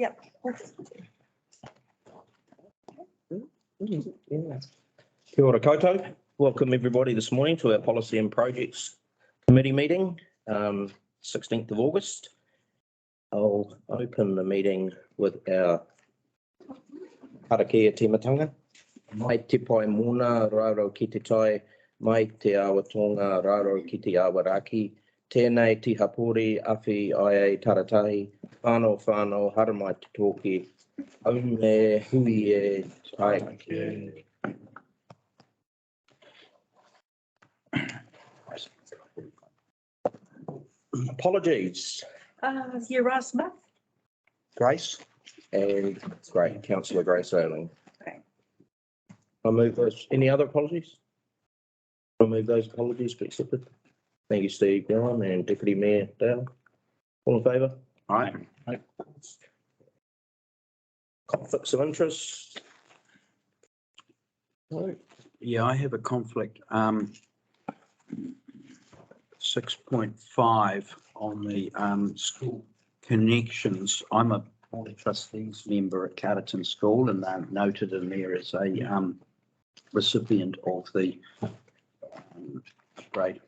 Yep. Kia ora koutou. Welcome everybody this morning to our Policy and Projects Committee meeting, 16th of August. I'll open the meeting with our Harakia Timatanga. Mai te pai mona raro ki te tai, mai te awatonga raro ki te awaraki, tēnei ti hapori awhi ai taratahi, whānau haramai te toki, aume hui e tai. Apologies, Ura Smith. Grace, and great, Councillor Grace Oling. Okay. I'll move those. Any other apologies? I'll move those apologies be accepted. Thank you, Steve Dillon and Deputy Mayor Dale. All in favour? Aye. Conflicts of interest? No. Yeah, I have a conflict. 6.5 on the school connections. I'm a board of trustees member at Carterton School, and I'm noted in there as a recipient of the grade.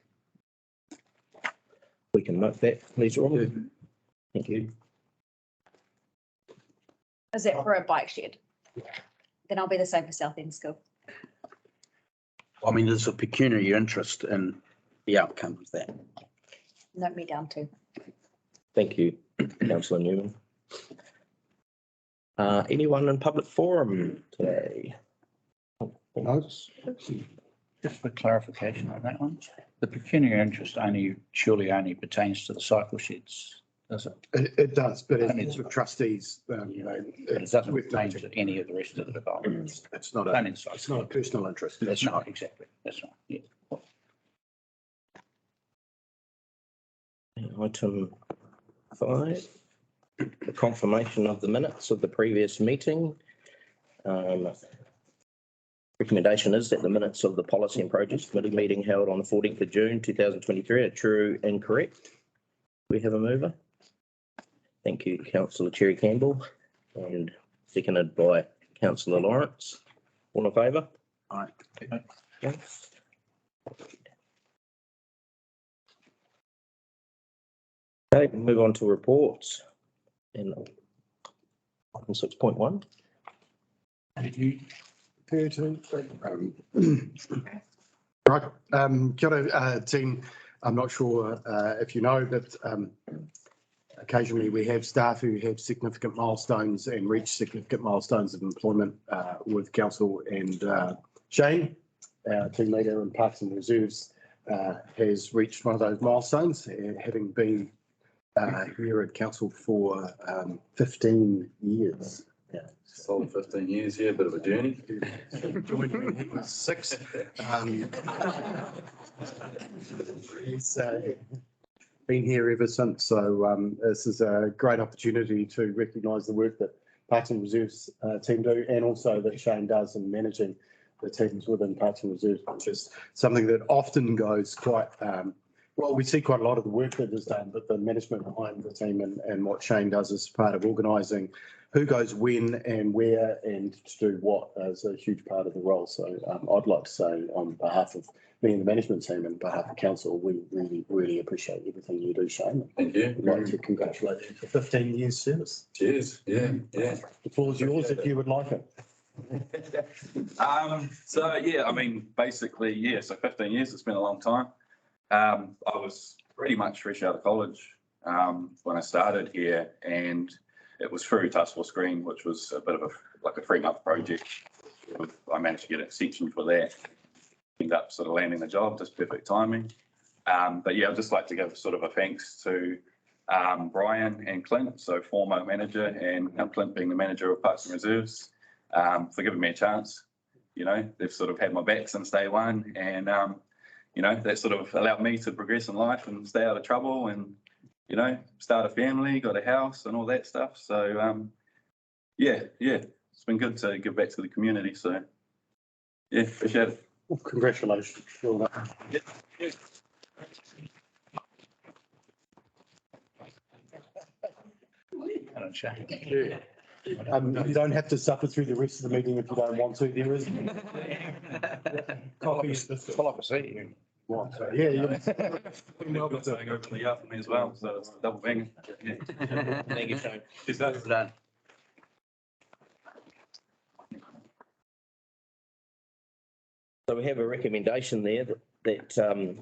We can note that, please, Robin. Thank you. Is that for a bike shed? Then I'll be the same for South End School. I mean, there's a pecuniary interest in the outcome of that. Note me down too. Thank you, Councillor Newman. Anyone in public forum today? Just for clarification on that one, the pecuniary interest surely only pertains to the cycle sheds, does it? It does, but Only it's with trustees, you know. But it doesn't pertain to any of the rest of the development. It's not Only a, the cycle. it's not a personal interest. That's right, exactly. That's right. Yeah. Item 5, the confirmation of the minutes of the previous meeting. Recommendation is that the minutes of the Policy and Projects Committee meeting held on the 14th of June 2023 are true and correct. We have a mover. Thank you, Councillor Cherry-Campbell, and seconded by Councillor Laurence. All in favour? Aye. Yes. Okay, we'll move on to reports. And item 6.1. Right, kia ora, team. I'm not sure if you know, but occasionally we have staff who have significant milestones and reach significant milestones of employment with council, and Shane, our team leader in Parks and Reserves, has reached one of those milestones, having been here at council for 15 years. Yeah, solid 15 years, yeah, a bit of a journey. Joined when he was 6. He's been here ever since. So this is a great opportunity to recognise the work that Parks and Reserves team do, and also that Shane does in managing the teams within Parks and Reserves, which is something that often goes quite, well, we see quite a lot of the work that is done, but the management behind the team and what Shane does as part of organising who goes when and where and to do what is a huge part of the role. So I'd like to say on behalf of me and the management team and behalf of council, we really appreciate everything you do, Shane. Thank you. I'd like to congratulate you for 15 years service. Cheers. Yeah. The floor is yours if you would like it. So yeah, I mean, basically, yeah, so 15 years, it's been a long time. I was pretty much fresh out of college when I started here, and it was through Touch for Screen, which was a bit of a 3-month project. I managed to get an extension for that. Ended up sort of landing the job, just perfect timing. But yeah, I'd just like to give sort of a thanks to Brian and Clint, so former manager, and Clint being the manager of Parks and Reserves, for giving me a chance. You know, they've sort of had my back since day one, and you know, that sort of allowed me to progress in life and stay out of trouble and, you know, start a family, got a house and all that stuff. So, yeah, it's been good to give back to the community. So, yeah, appreciate it. Well, congratulations. Well done. Yeah. Madam Chair. You don't have to suffer through the rest of the meeting if you don't want to. There is. Coffee. Full of a seat. Yeah, yeah. We've got something openly up for me as well, so it's double bang. Thank you, Shane. Is that? Done. So we have a recommendation there that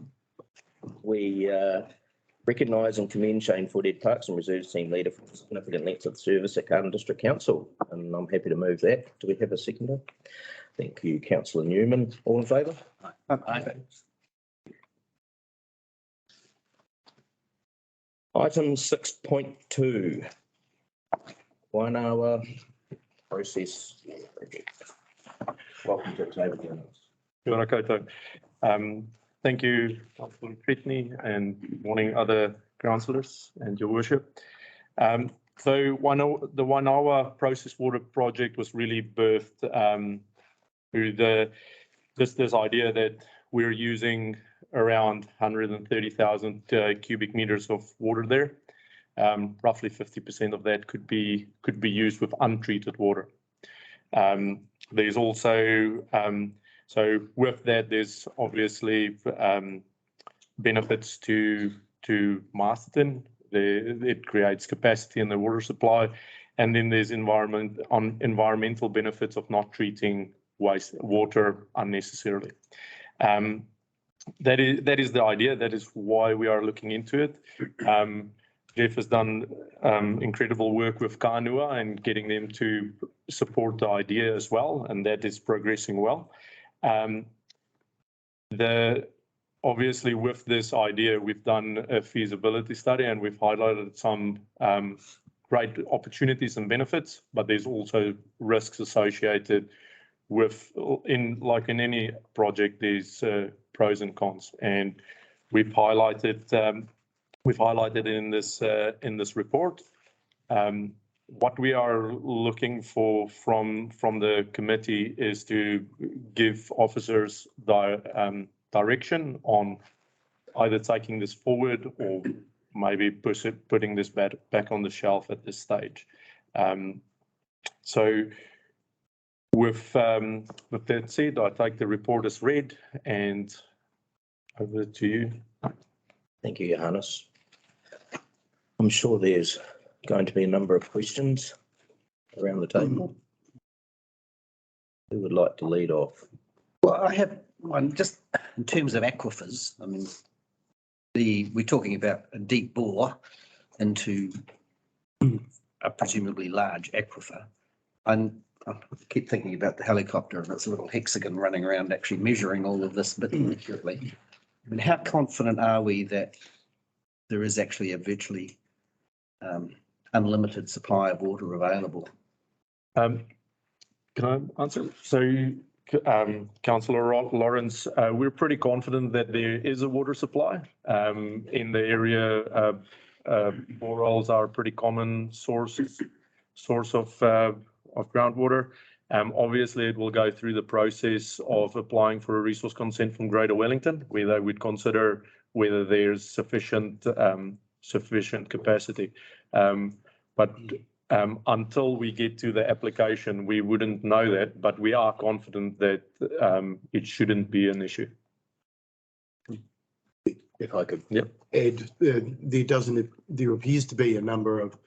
we recognise and commend Shane Foothead, Parks and Reserves Team Leader, for significant length of service at Carterton District Council, and I'm happy to move that. Do we have a seconder? Thank you, Councillor Newman. All in favour? Aye. Item 6.2. Waingawa process project. Welcome to the table, Laurence. Kia ora koutou. Thank you, Councillor Cretney, and good morning, other councillors and your worship. So the Waingawa process water project was really birthed through this idea that we're using around 130,000 cubic meters of water there. Roughly 50% of that could be used with untreated water. There's also so with that, there's obviously benefits to Masterton. It creates capacity in the water supply, and then there's environmental benefits of not treating water unnecessarily. That is the idea. That is why we are looking into it. Jeff has done incredible work with Kānua and getting them to support the idea as well, and that is progressing well. Obviously with this idea, we've done a feasibility study and we've highlighted some great opportunities and benefits, but there's also risks associated with, like in any project, there's pros and cons, and we've highlighted in this report. What we are looking for from the committee is to give officers direction on either taking this forward or maybe putting this back on the shelf at this stage. So with that said, I take the report as read and over to you. Thank you, Johannes. I'm sure there's going to be a number of questions around the table. Who would like to lead off? Well, I have one just in terms of aquifers. I mean, we're talking about a deep bore into a presumably large aquifer. And I keep thinking about the helicopter and its little hexagon running around actually measuring all of this bit accurately. I mean, how confident are we that there is actually a virtually unlimited supply of water available? Can I answer? So, Councillor Laurence, we're pretty confident that there is a water supply in the area. Boreholes are a pretty common source of groundwater. Obviously, it will go through the process of applying for a resource consent from Greater Wellington, where they would consider whether there's sufficient capacity. But until we get to the application, we wouldn't know that, but we are confident that it shouldn't be an issue. If I could Yep. add, there appears to be a number of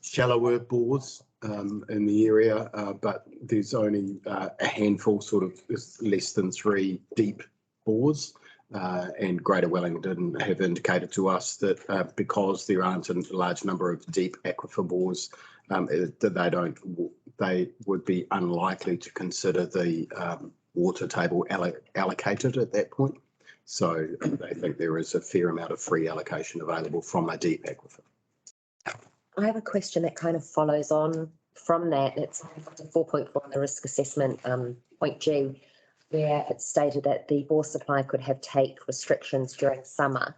shallower bores in the area, but there's only a handful, sort of less than 3 deep bores. And Greater Wellington have indicated to us that because there aren't a large number of deep aquifer bores, that they would be unlikely to consider the water table allocated at that point. So they think there is a fair amount of free allocation available from a deep aquifer. I have a question that kind of follows on from that. It's 4.4 on the risk assessment, point G, where it's stated that the bore supply could have take restrictions during summer.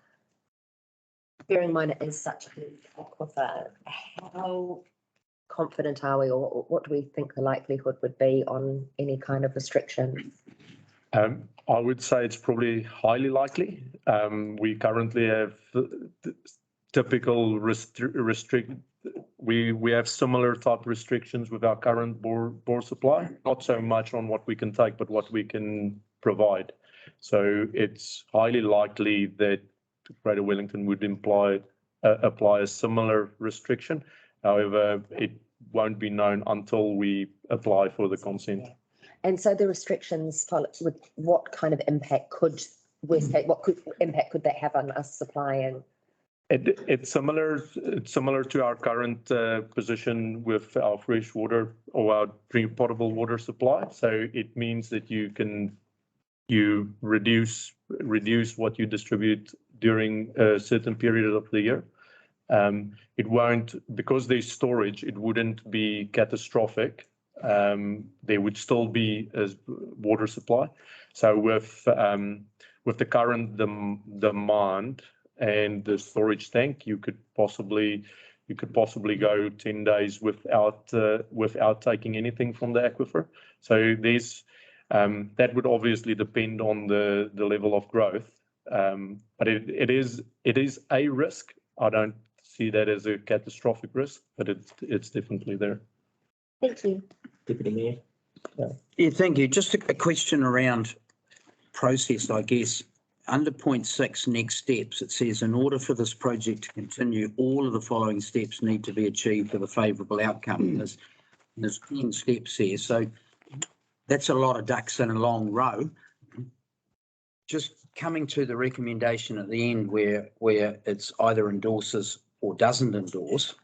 Bearing in mind it is such a big aquifer, how confident are we, or what do we think the likelihood would be on any kind of restriction? I would say it's probably highly likely. We currently have typical we have similar type restrictions with our current bore supply, not so much on what we can take, but what we can provide. So it's highly likely that Greater Wellington would apply a similar restriction. However, it won't be known until we apply for the consent. And so the restrictions, with what kind of impact could impact could that have on us supplying? It's similar to our current position with our fresh water or our drink potable water supply. So it means that you reduce what you distribute during a certain period of the year. It won't, because there's storage, it wouldn't be catastrophic. There would still be a water supply. So with the current demand and the storage tank, you could possibly go 10 days without taking anything from the aquifer. So there's that would obviously depend on the level of growth, but it is a risk. I don't see that as a catastrophic risk, but it's definitely there. Thank you. Deputy Mayor. Yeah, thank you. Just a question around process, I guess. Under point 6, next steps, it says in order for this project to continue, all of the following steps need to be achieved with a favourable outcome. There's 10 steps here, so that's a lot of ducks in a long row. Just coming to the recommendation at the end where it's either endorses or doesn't endorse,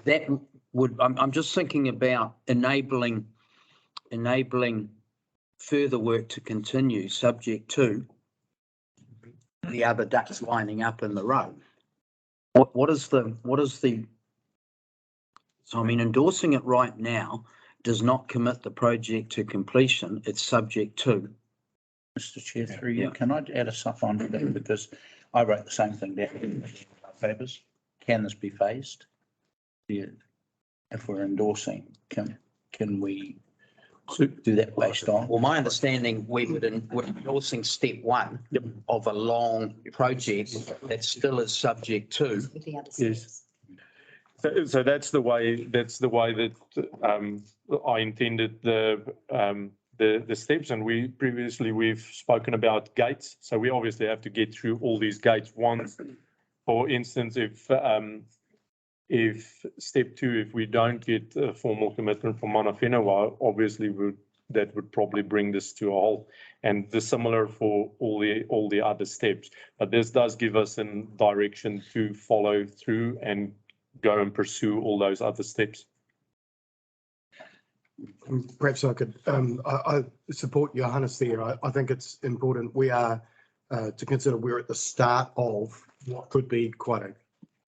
that would, I'm just thinking about enabling further work to continue subject to the other ducks lining up in the row. What is the, so I mean, endorsing it right now does not commit the project to completion. It's subject to. Mr. Chair, through you, Yeah. can I add a stuff on to that? Because I wrote the same thing down in my papers. Can this be phased? Yeah. If we're endorsing, can we do that based on? Well, my understanding, we're endorsing step 1 of a long project that still is subject to. With the other Yes. So that's the way that I intended the steps, and we've spoken about gates. So we obviously have to get through all these gates once. For instance, if step 2, if we don't get a formal commitment from Mana Whenua, obviously that would probably bring this to a halt, and the similar for all the other steps. But this does give us a direction to follow through and go and pursue all those other steps. Perhaps I could, I support Johannes there. I think it's important. We are to consider we're at the start of what could be quite a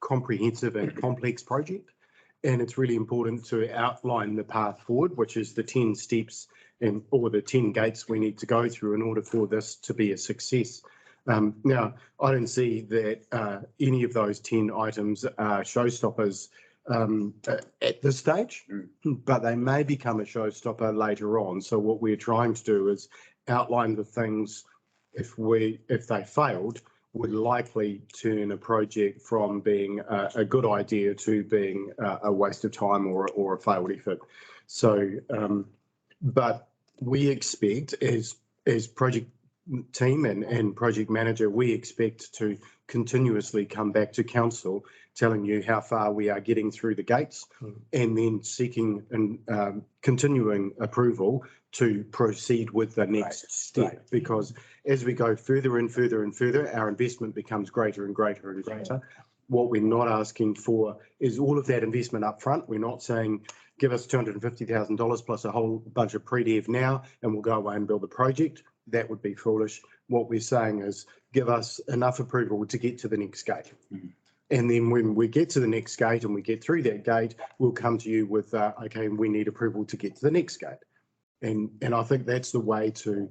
comprehensive and complex project. And it's really important to outline the path forward, which is the 10 steps or the 10 gates we need to go through in order for this to be a success. Now, I don't see that any of those 10 items are showstoppers at this stage, but they may become a showstopper later on. So what we're trying to do is outline the things, if they failed, would likely turn a project from being a good idea to being a waste of time or a failed effort. So, but we expect as project team and project manager, we expect to continuously come back to council telling you how far we are getting through the gates and then seeking and continuing approval to proceed with the next step. Because as we go further and further and further, our investment becomes greater and greater and greater. What we're not asking for is all of that investment up front. We're not saying give us $250,000 plus a whole bunch of pre-dev now and we'll go away and build the project. That would be foolish. What we're saying is give us enough approval to get to the next gate. And then when we get to the next gate and we get through that gate, we'll come to you with, okay, we need approval to get to the next gate. And I think that's the way to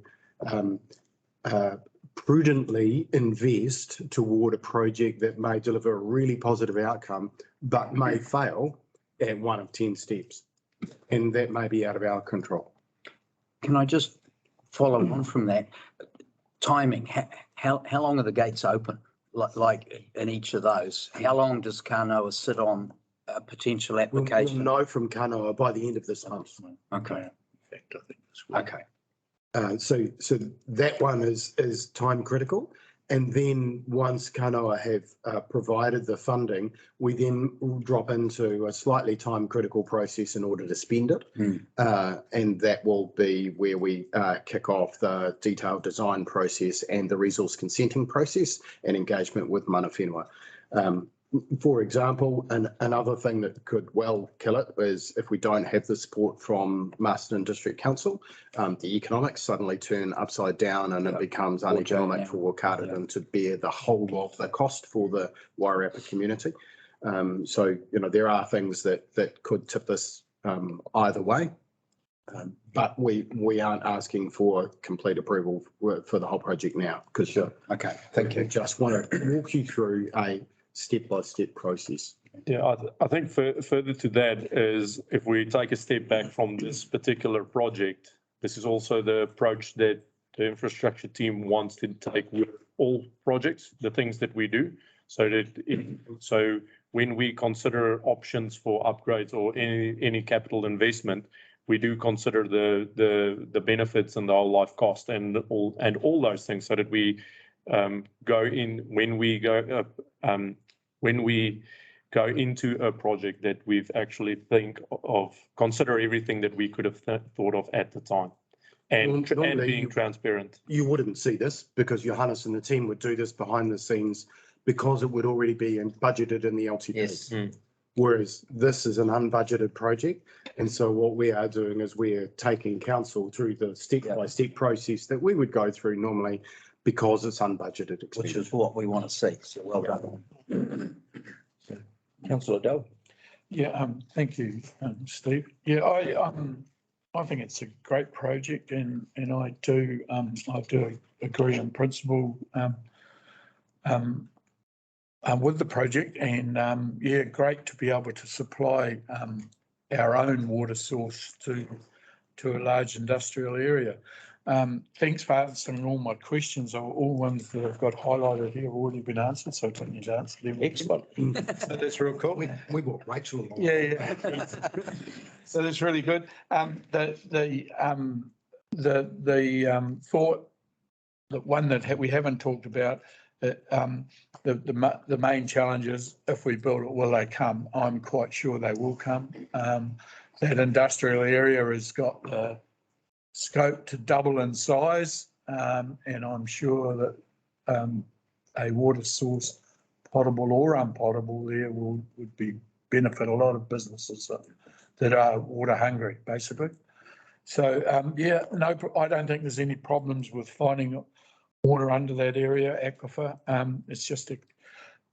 prudently invest toward a project that may deliver a really positive outcome, but may fail at one of 10 steps. And that may be out of our control. Can I just follow on from that? Timing, how long are the gates open? like in each of those, how long does Kanoa sit on a potential We'll application? know from Kanoa by the end of this month. Okay, In fact, I think that's what- okay. So that one is time critical. And then once Kanoa have provided the funding, we then will drop into a slightly time critical process in order to spend it. And that will be where we kick off the detailed design process and the resource consenting process and engagement with mana whenua. For example, another thing that could well kill it is if we don't have the support from Carterton District Council, the economics suddenly turn upside down and it becomes uneconomic for Carterton to bear the whole of the cost for the Wairarapa community. So, there are things that could tip this either way. But we aren't asking for complete approval for the whole project now because Okay, thank you. just want to walk you through a step-by-step process. Yeah, I think further to that is if we take a step back from this particular project, this is also the approach that the infrastructure team wants to take with all projects, the things that we do. So when we consider options for upgrades or any capital investment, we do consider the benefits and the whole life cost and all those things so that we go in when we go into a project that we've actually consider everything that we could have thought of at the time and being transparent. You wouldn't see this because Johannes and the team would do this behind the scenes because it would already be budgeted in the LTP. Yes. Whereas this is an unbudgeted project. And so what we are doing is we're taking council through the step-by-step process that we would go through normally because it's unbudgeted expenditure. Which is what we want to see. So well done. Councillor Dale. Yeah, thank you, Steve. Yeah, I think it's a great project and I do agree in principle with the project and yeah, great to be able to supply our own water source to a large industrial area. Thanks for answering all my questions. All ones that I've got highlighted here have already been answered, so I don't need to answer them. Excellent. So that's real cool. We brought Rachel along. Yeah. So that's really good. The thought, the one that we haven't talked about, the main challenge is if we build it, will they come? I'm quite sure they will come. That industrial area has got the scope to double in size, and I'm sure that a water source, potable or unpotable, there would benefit a lot of businesses that are water hungry, basically. So yeah, no, I don't think there's any problems with finding water under that area aquifer. It's just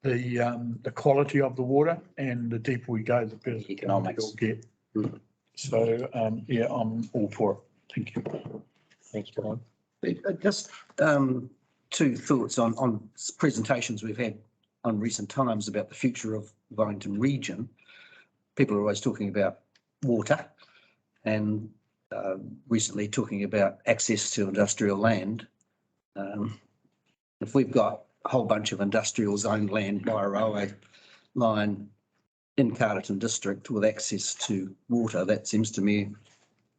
the quality of the water, and the deeper we go, the better Economics. we'll get. So yeah, I'm all for it. Thank you. Thanks, Brian. Just two thoughts on presentations we've had on recent times about the future of Wellington region. People are always talking about water and recently talking about access to industrial land. If we've got a whole bunch of industrial zoned land by a railway line in Carterton District with access to water, that seems to me a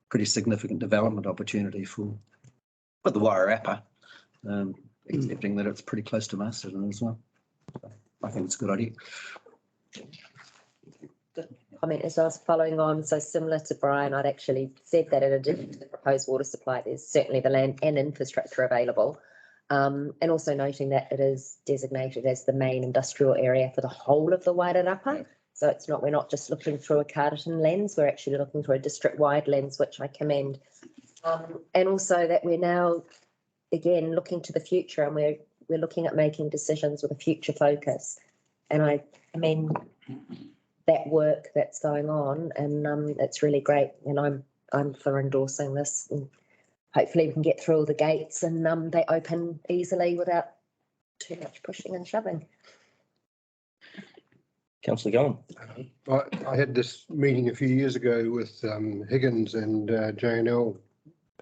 pretty significant development opportunity for the Wairarapa, accepting that it's pretty close to Masterton as well. I think it's a good idea. Comment as I was following on, so similar to Brian, I'd actually said that in addition to the proposed water supply, there's certainly the land and infrastructure available. And also noting that it is designated as the main industrial area for the whole of the Wairarapa. So we're not just looking through a Carterton lens, we're actually looking through a district-wide lens, which I commend. And also that we're now, again, looking to the future, and we're looking at making decisions with a future focus. And I mean that work that's going on, and it's really great. And I'm for endorsing this. And hopefully we can get through all the gates and they open easily without too much pushing and shoving. Councillor Gillum. I had this meeting a few years ago with Higgins and J&L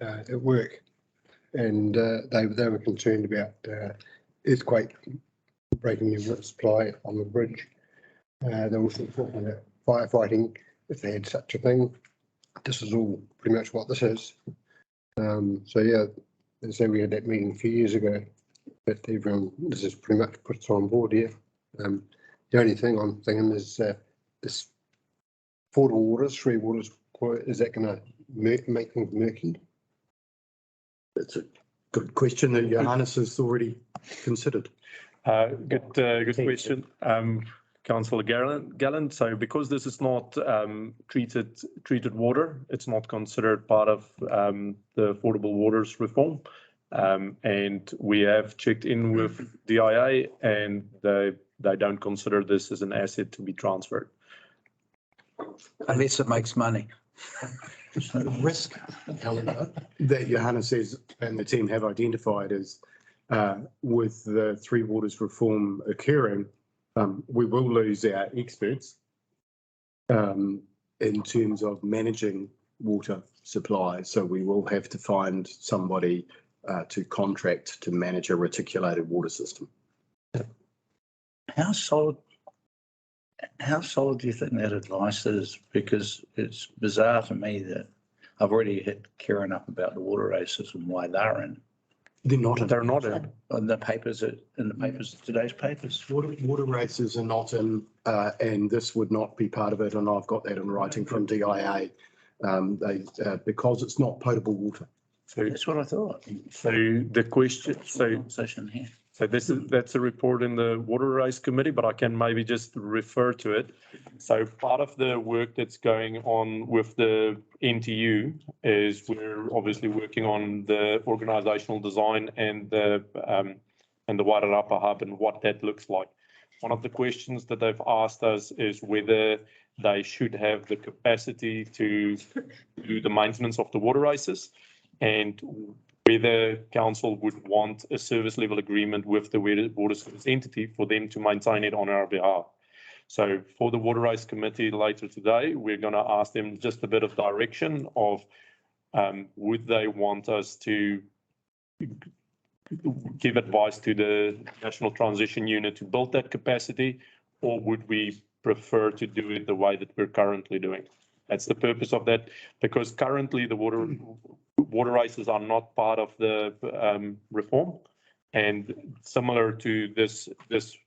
at work, and they were concerned about earthquake breaking the water supply on the bridge. They're also talking about firefighting, if they had such a thing. This is all pretty much what this is. So yeah, as I say, we had that meeting a few years ago, but everyone, this is pretty much puts on board here. The only thing I'm thinking is this portable waters, 3 waters, is that going to make things murky? That's a good question that Johannes has already considered. Good question, Councillor Gallant. So because this is not treated water, it's not considered part of the affordable waters reform. And we have checked in with DIA, and they don't consider this as an asset to be transferred. Unless it makes money. Risk, however, that Johannes says and the team have identified is with the 3 waters reform occurring, we will lose our experts in terms of managing water supply. So we will have to find somebody to contract to manage a reticulated water system. How solid do you think that advice is? Because it's bizarre to me that I've already hit Karen up about the water races and why they're in. They're not in. They're not in. On the papers, today's papers. Water races are not in, and this would not be part of it. And I've got that in writing from DIA. Because it's not potable water. So That's what I thought. So the question, Conversation here. so that's a report in the Water Race Committee, but I can maybe just refer to it. So part of the work that's going on with the NTU is we're obviously working on the organisational design and the Wairarapa hub and what that looks like. One of the questions that they've asked us is whether they should have the capacity to do the maintenance of the water races, and whether council would want a service level agreement with the water service entity for them to maintain it on our behalf. So for the Water Race Committee later today, we're going to ask them just a bit of direction of would they want us to give advice to the National Transition Unit to build that capacity, or would we prefer to do it the way that we're currently doing? That's the purpose of that, because currently the water races are not part of the reform, and similar to the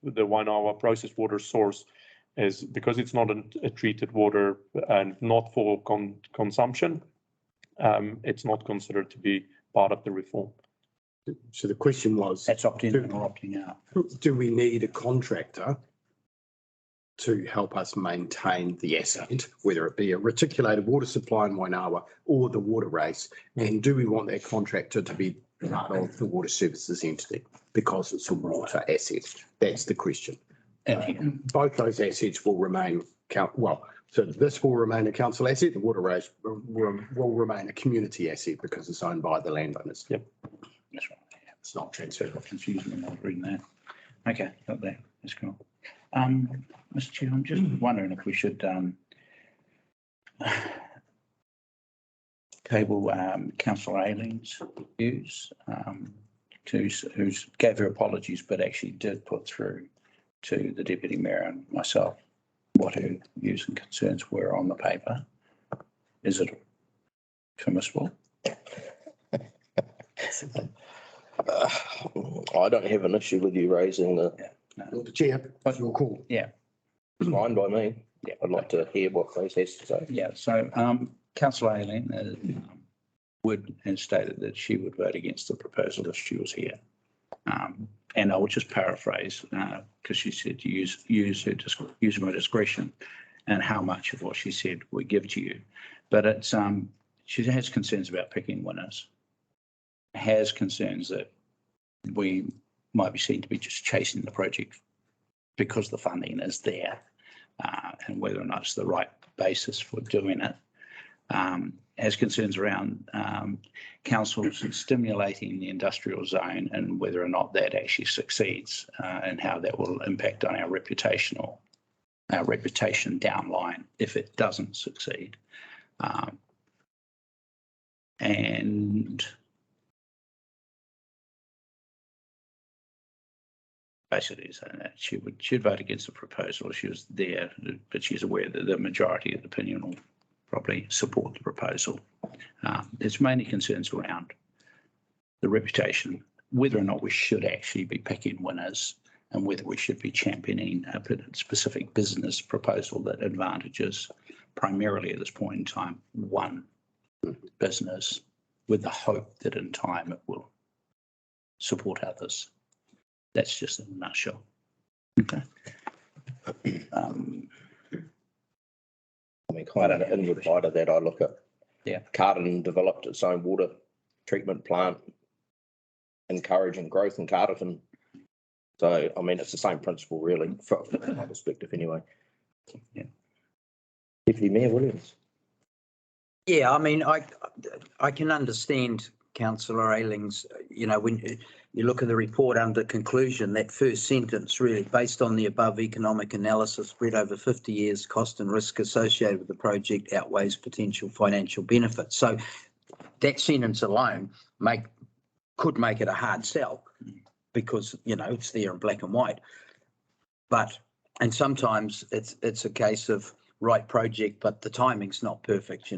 Waingawa processed water source is because it's not a treated water and not for consumption, it's not considered to be part of the reform. So the question was, That's opt-in or opting out. do we need a contractor to help us maintain the asset, whether it be a reticulated water supply in Waingawa or the water race? And do we want that contractor to be part of the water services entity because it's a water asset? That's the question. And Both those assets will remain, so this will remain a council asset, the water race will remain a community asset because it's owned by the landowners. Yep. that's right. It's not transferred. Confusing when I was reading that. Okay, got that. That's cool. Mr. Chair, I'm just wondering if we should cable Councillor Aileen's views, who gave her apologies, but actually did put through to the Deputy Mayor and myself what her views and concerns were on the paper. Is it permissible? I don't have an issue with you raising the, Well, the chair, that's your call. Yeah. it's fine by me. Yeah. I'd like to hear what Grace has to say. Yeah, so Councillor Aileen would have stated that she would vote against the proposal if she was here. And I will just paraphrase because she said to use my discretion and how much of what she said we give to you. But it's she has concerns about picking winners, has concerns that we might be seen to be just chasing the project because the funding is there and whether or not it's the right basis for doing it. Has concerns around councils stimulating the industrial zone and whether or not that actually succeeds and how that will impact on our reputation downline if it doesn't succeed. And basically saying that she'd vote against the proposal. She was there, but she's aware that the majority of the opinion will probably support the proposal. There's mainly concerns around the reputation, whether or not we should actually be picking winners and whether we should be championing a specific business proposal that advantages primarily at this point in time one business, with the hope that in time it will support others. That's just in a nutshell. Okay. I mean, kind of in reply to that, I look at Carterton developed its own water treatment plant, encouraging growth in Carterton. So, I mean, it's the same principle really, from my perspective anyway. Yeah. Deputy Mayor Williams. Yeah, I mean, I can understand Councillor Ayling's, when you look at the report under conclusion, that first sentence really, based on the above economic analysis spread over 50 years, cost and risk associated with the project outweighs potential financial benefits. So that sentence alone could make it a hard sell because, it's there in black and white. And sometimes it's a case of right project, but the timing's not perfect,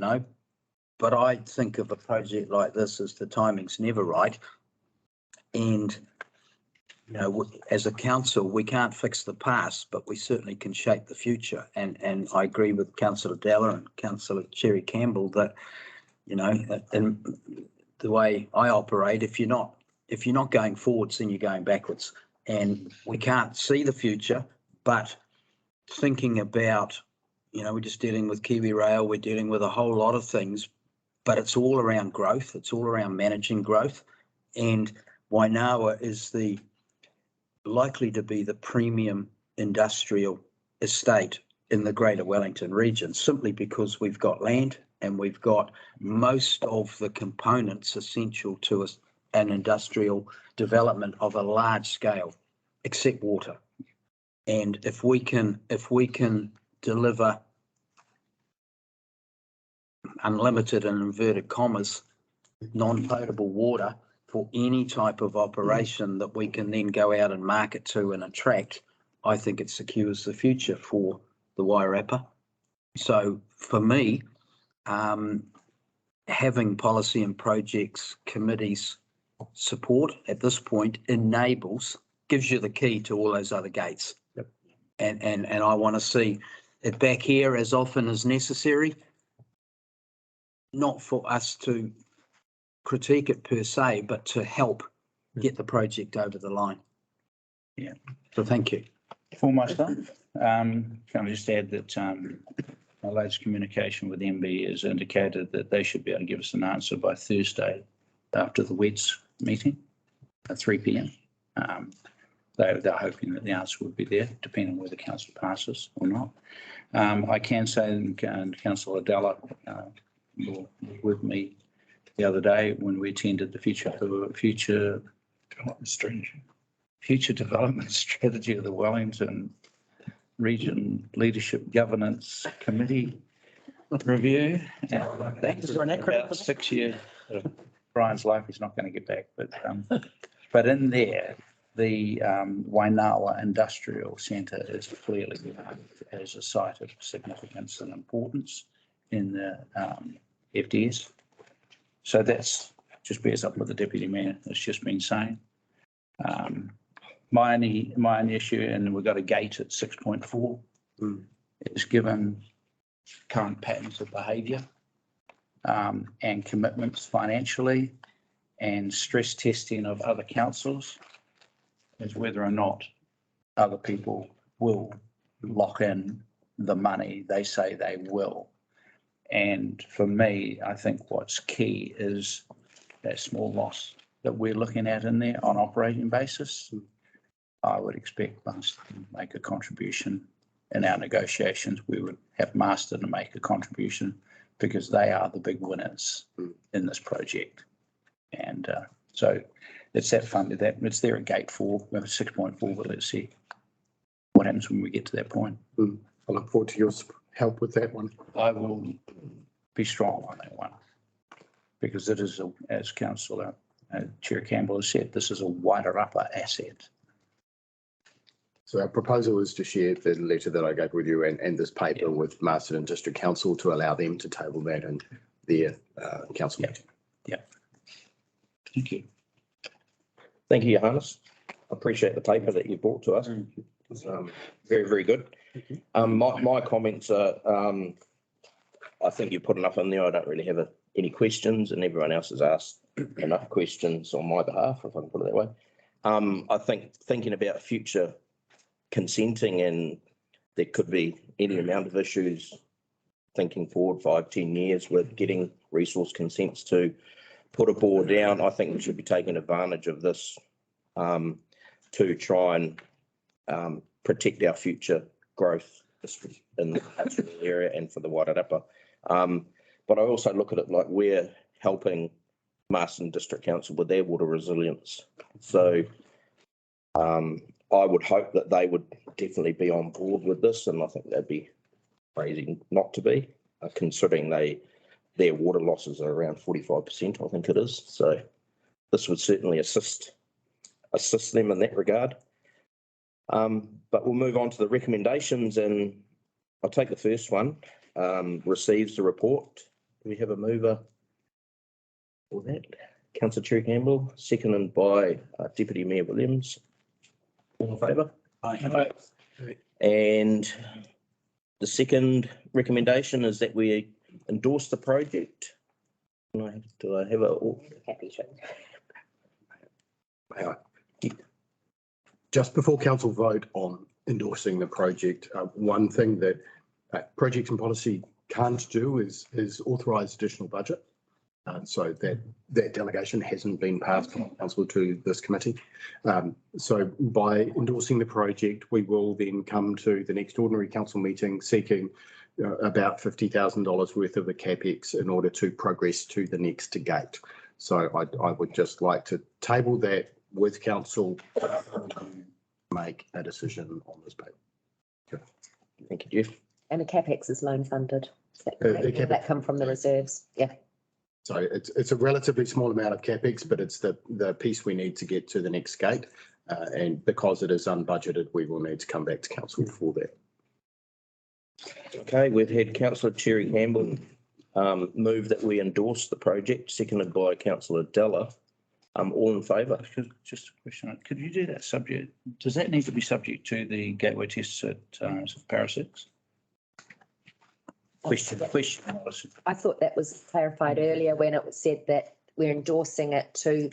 But I think of a project like this as the timing's never right. And, as a council, we can't fix the past, but we certainly can shape the future. And I agree with Councillor Della and Councillor Cherry-Campbell that, in the way I operate, if you're not going forwards, then you're going backwards. And we can't see the future, but thinking about, we're just dealing with Kiwi Rail, we're dealing with a whole lot of things. But it's all around growth. It's all around managing growth. And Waingawa is likely to be the premium industrial estate in the Greater Wellington region, simply because we've got land and we've got most of the components essential to an industrial development of a large scale, except water. And if we can deliver unlimited and inverted commas, non-potable water for any type of operation that we can then go out and market to and attract, I think it secures the future for the Wairarapa. So for me, having policy and projects committees support at this point gives you the key to all those other gates. Yep. And I want to see it back here as often as necessary. Not for us to critique it per se, but to help get the project over the line. Yeah. So thank you. For myself, can I just add that our latest communication with MB has indicated that they should be able to give us an answer by Thursday after the WEDS meeting at 3 p.m. They're hoping that the answer would be there, depending on whether council passes or not. I can say, and Councillor Della with me the other day when we attended the future development strategy of the Wellington Region Leadership Governance Committee review. Thanks for an acronym. About 6 years of Brian's life, he's not going to get back, but in there, the Waingawa Industrial Centre is clearly marked as a site of significance and importance in the FDS. So that's just bears up with the Deputy Mayor has just been saying. My only issue, and we've got a gate at 6.4, is given current patterns of behaviour and commitments financially and stress testing of other councils, is whether or not other people will lock in the money they say they will. And for me, I think what's key is that small loss that we're looking at in there on operating basis. I would expect Master to make a contribution in our negotiations. We would have Master to make a contribution because they are the big winners in this project. And so it's that fund that it's there at gate 4, we have 6.4, but let's see what happens when we get to that point. I look forward to your help with that one. I will be strong on that one because it is, as Councillor Cherry-Campbell has said, this is a Wairarapa asset. So our proposal is to share the letter that I gave with you and this paper with Masterton District Council to allow them to table that in their council meeting. Thank you. Thank you, Johannes. I appreciate the paper that you brought to us. It's, very, very good. My comments are, I think you put enough in there. I don't really have any questions, and everyone else has asked enough questions on my behalf, if I can put it that way. I think thinking about future consenting, and there could be any amount of issues thinking forward 5-10 years with getting resource consents to put a bore down. I think we should be taking advantage of this to try and protect our future growth in the pastoral area and for the Wairarapa. But I also look at it like we're helping Masterton District Council with their water resilience. So I would hope that they would definitely be on board with this, and I think they'd be crazy not to be, considering their water losses are around 45%, I think it is. So this would certainly assist them in that regard. But we'll move on to the recommendations, and I'll take the first one. Receives the report. Do we have a mover for that? Councillor Cherry-Campbell, seconded by Deputy Mayor Williams. All in favour? Aye. And the second recommendation is that we endorse the project. Do I have a? Happy to. Just before council vote on endorsing the project, one thing that projects and policy can't do is authorise additional budget. So that delegation hasn't been passed from council to this committee. So by endorsing the project, we will then come to the next ordinary council meeting seeking about $50,000 worth of the capex in order to progress to the next gate. So I would just like to table that with council to make a decision on this paper. Thank you, Jeff. And the CapEx is loan funded. The That come from the reserves. Yeah. So it's a relatively small amount of capex, but it's the piece we need to get to the next gate. And because it is unbudgeted, we will need to come back to council for that. Okay, we've had Councillor Cherry-Campbell move that we endorse the project, seconded by Councillor Della. All in favour? Just a question. Could you do that subject? Does that need to be subject to the gateway tests at Para 6? Question. I thought that was clarified earlier when it was said that we're endorsing it to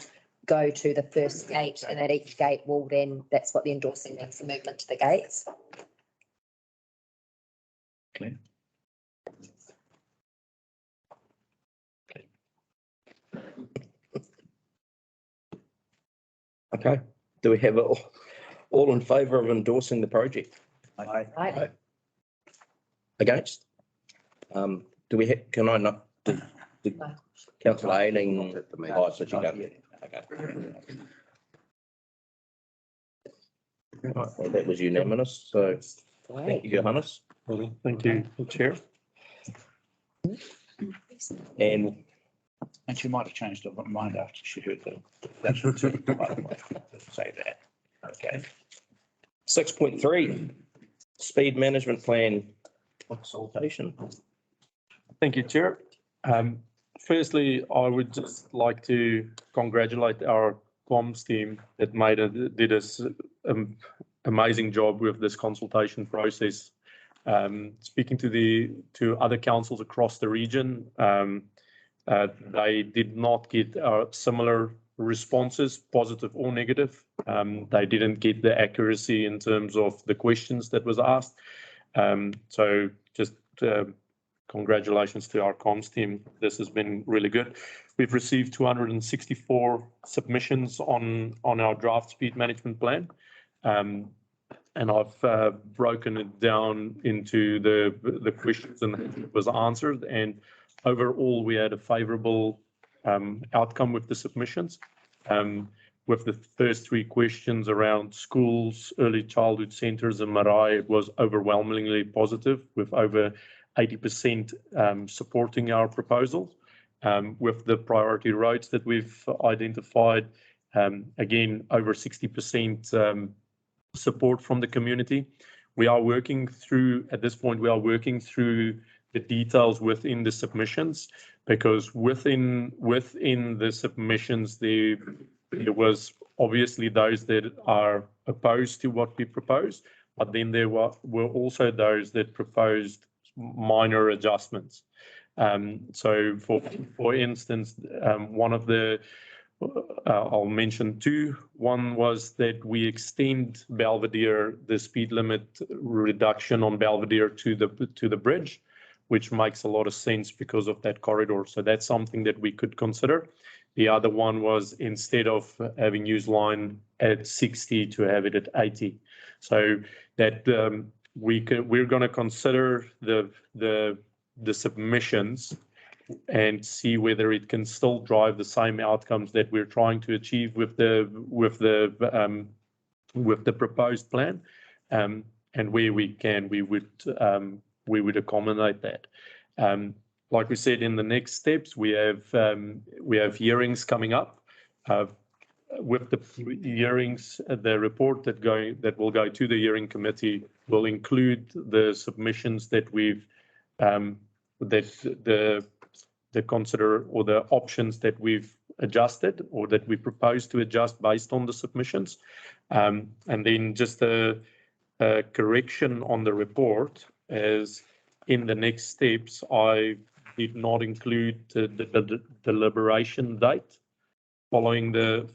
go to the first gate, and at each gate will then, that's what the endorsing means, the movement to the gates. Clear. Okay, do we have all in favour of endorsing the project? Right. Against? Do we have, can I not, Councillor Ayling? Oh, so she got, okay. Right, well, that was unanimous, so thank you, Johannes. Thank you, Chair. And she might have changed her mind after she heard that. That's what say that. Okay. 6.3, speed management plan consultation. Thank you, Chair. Firstly, I would just like to congratulate our comms team that did an amazing job with this consultation process. Speaking to other councils across the region, they did not get similar responses, positive or negative. They didn't get the accuracy in terms of the questions that was asked. So just congratulations to our comms team. This has been really good. We've received 264 submissions on our draft speed management plan. And I've broken it down into the questions and it was answered. And overall, we had a favourable outcome with the submissions. With the first three questions around schools, early childhood centres and marae, it was overwhelmingly positive with over 80% supporting our proposals. With the priority roads that we've identified, again, over 60% support from the community. We are working through, at this point, we are working through the details within the submissions, because within the submissions, there was obviously those that are opposed to what we proposed, but then there were also those that proposed minor adjustments. So for instance, one of the, I'll mention two. One was that we extend Belvedere, the speed limit reduction on Belvedere to the bridge, which makes a lot of sense because of that corridor. So that's something that we could consider. The other one was, instead of having use line at 60, to have it at 80. So that we're going to consider the submissions and see whether it can still drive the same outcomes that we're trying to achieve with the proposed plan, and where we can, we would accommodate that. Like we said, in the next steps, we have hearings coming up. With the hearings, the report that will go to the hearing committee will include the submissions that we've the consider, or the options that we've adjusted or that we propose to adjust based on the submissions. And then just a correction on the report, as in the next steps, I did not include the deliberation date following the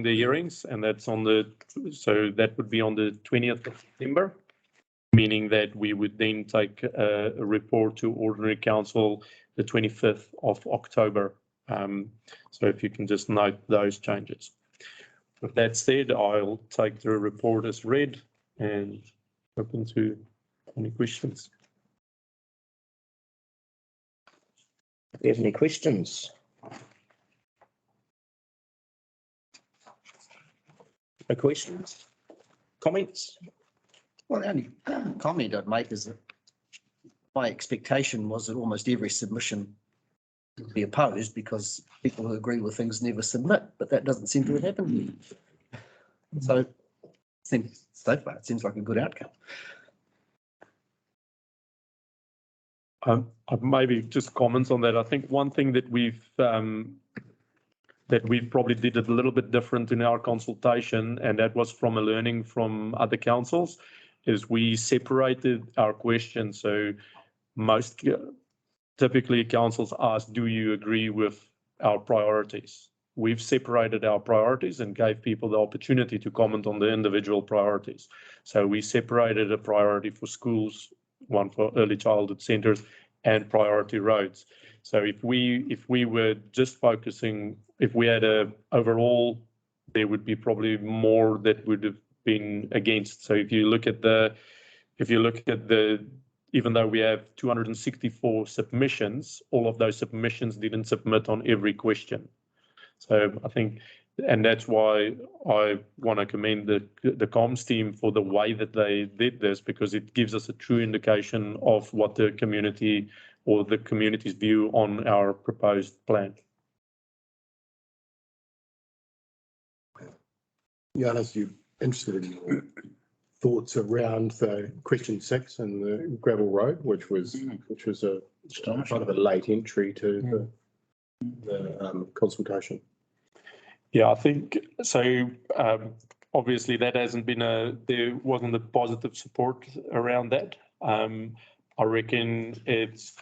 hearings, and that's so that would be on the 20th of September, meaning that we would then take a report to Ordinary Council the 25th of October. So if you can just note those changes. With that said, I'll take the report as read and open to any questions. Do you have any questions? No questions? Comments? Well, the only comment I'd make is that my expectation was that almost every submission would be opposed, because people who agree with things never submit, but that doesn't seem to have happened. So so far, it seems like a good outcome. Maybe just comments on that. I think one thing that we've probably did it a little bit different in our consultation, and that was from a learning from other councils, is we separated our questions. So typically councils ask, do you agree with our priorities? We've separated our priorities and gave people the opportunity to comment on the individual priorities. So we separated a priority for schools, one for early childhood centres, and priority roads. So if we were just focusing, if we had a overall, there would be probably more that would have been against. So if you look at the, even though we have 264 submissions, all of those submissions didn't submit on every question. So I think, and that's why I want to commend the comms team for the way that they did this, because it gives us a true indication of what the community or the community's view on our proposed plan. Giannis, you interested in your thoughts around the question 6 and the gravel road, which was a kind of a late entry to the consultation. Yeah, I think so. Obviously, that hasn't been there wasn't a positive support around that. I reckon it's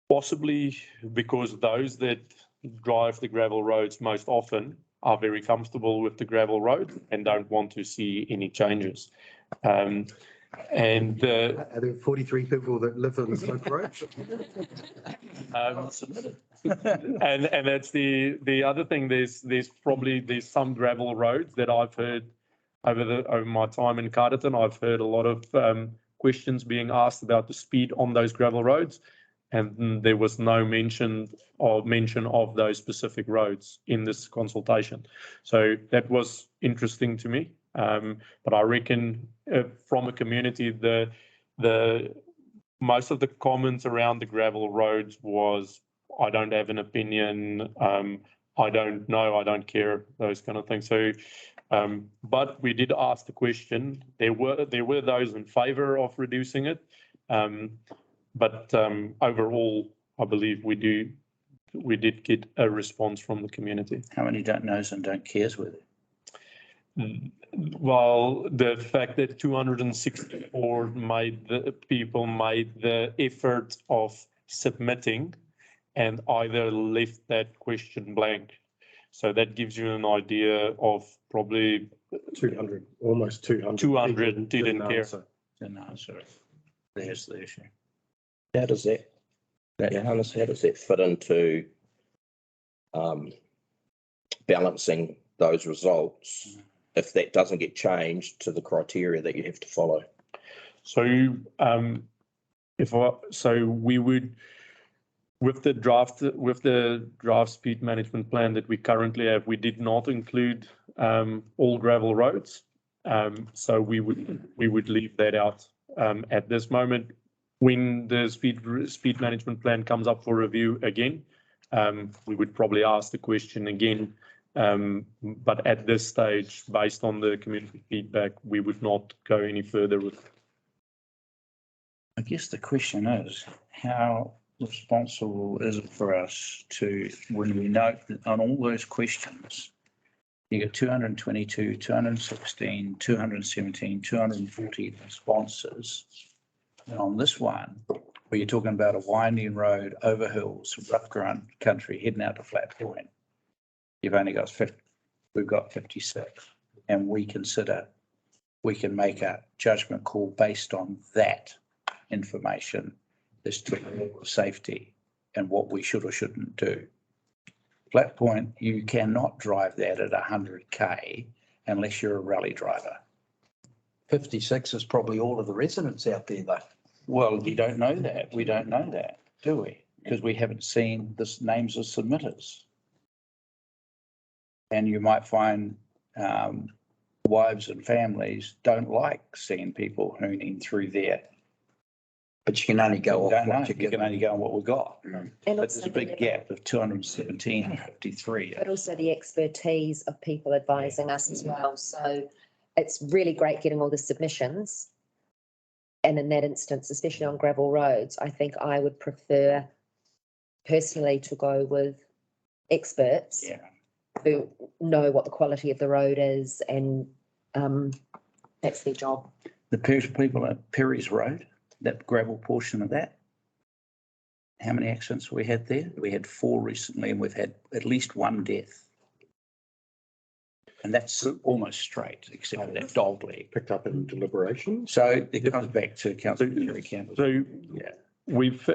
possibly because those that drive the gravel roads most often are very comfortable with the gravel road and don't want to see any changes. Are there 43 people that live on the Slope Road? And that's the other thing. There's some gravel roads that I've heard over my time in Carterton. I've heard a lot of questions being asked about the speed on those gravel roads, and there was no mention of those specific roads in this consultation. So that was interesting to me. But I reckon from a community, the most of the comments around the gravel roads was, I don't have an opinion, I don't know, I don't care, those kind of things. So But we did ask the question. There were those in favour of reducing it. But overall, I believe we did get a response from the community. How many don't knows and don't cares with it? Well, the fact that 264 people made the effort of submitting and either left that question blank. So that gives you an idea of probably 200, almost 200. 200 didn't care. answer. Didn't answer it. There's the issue. How does that, Johannes, how does that fit into balancing those results if that doesn't get changed to the criteria that you have to follow? So we would, with the draft speed management plan that we currently have, we did not include all gravel roads. So we would leave that out at this moment. When the speed management plan comes up for review again, we would probably ask the question again. But at this stage, based on the community feedback, we would not go any further with it. I guess the question is, how responsible is it for us to, when we note that on all those questions, you get 222, 216, 217, 240 responses. And on this one, where you're talking about a winding road, over hills, rough ground country, heading out to Flat Point, you've only got 50, we've got 56. And we consider we can make a judgment call based on that information as to safety and what we should or shouldn't do. Flat Point, you cannot drive that at 100k unless you're a rally driver. 56 is probably all of the residents out there though. Well, we don't know that. We don't know that, do we? Because we haven't seen the names of submitters. And you might find wives and families don't like seeing people hooning through there. But you can only go off what You can only go on what we've got. And But also there's a big gap of 217 and 53. But also the expertise of people advising us as well. So it's really great getting all the submissions. And in that instance, especially on gravel roads, I think I would prefer personally to go with experts Yeah. who know what the quality of the road is, and that's their job. The people at Perry's Road, that gravel portion of that, how many accidents we had there? We had 4 recently, and we've had at least 1 death. And that's almost straight, except for that dog leg. Picked up in deliberation. So it comes back to Councillor Cherry-Campbell. So Yeah. we've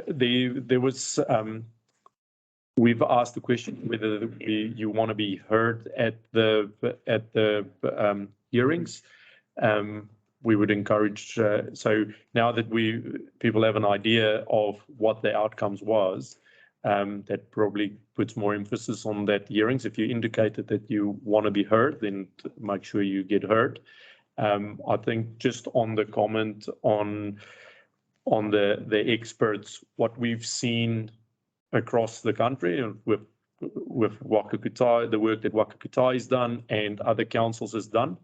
asked the question whether you want to be heard at the hearings. We would encourage, so now that people have an idea of what the outcomes was, that probably puts more emphasis on that hearings. If you indicated that you want to be heard, then make sure you get heard. I think just on the comment on the experts, what we've seen across the country with Wakakutai, the work that Wakakutai has done and other councils has done,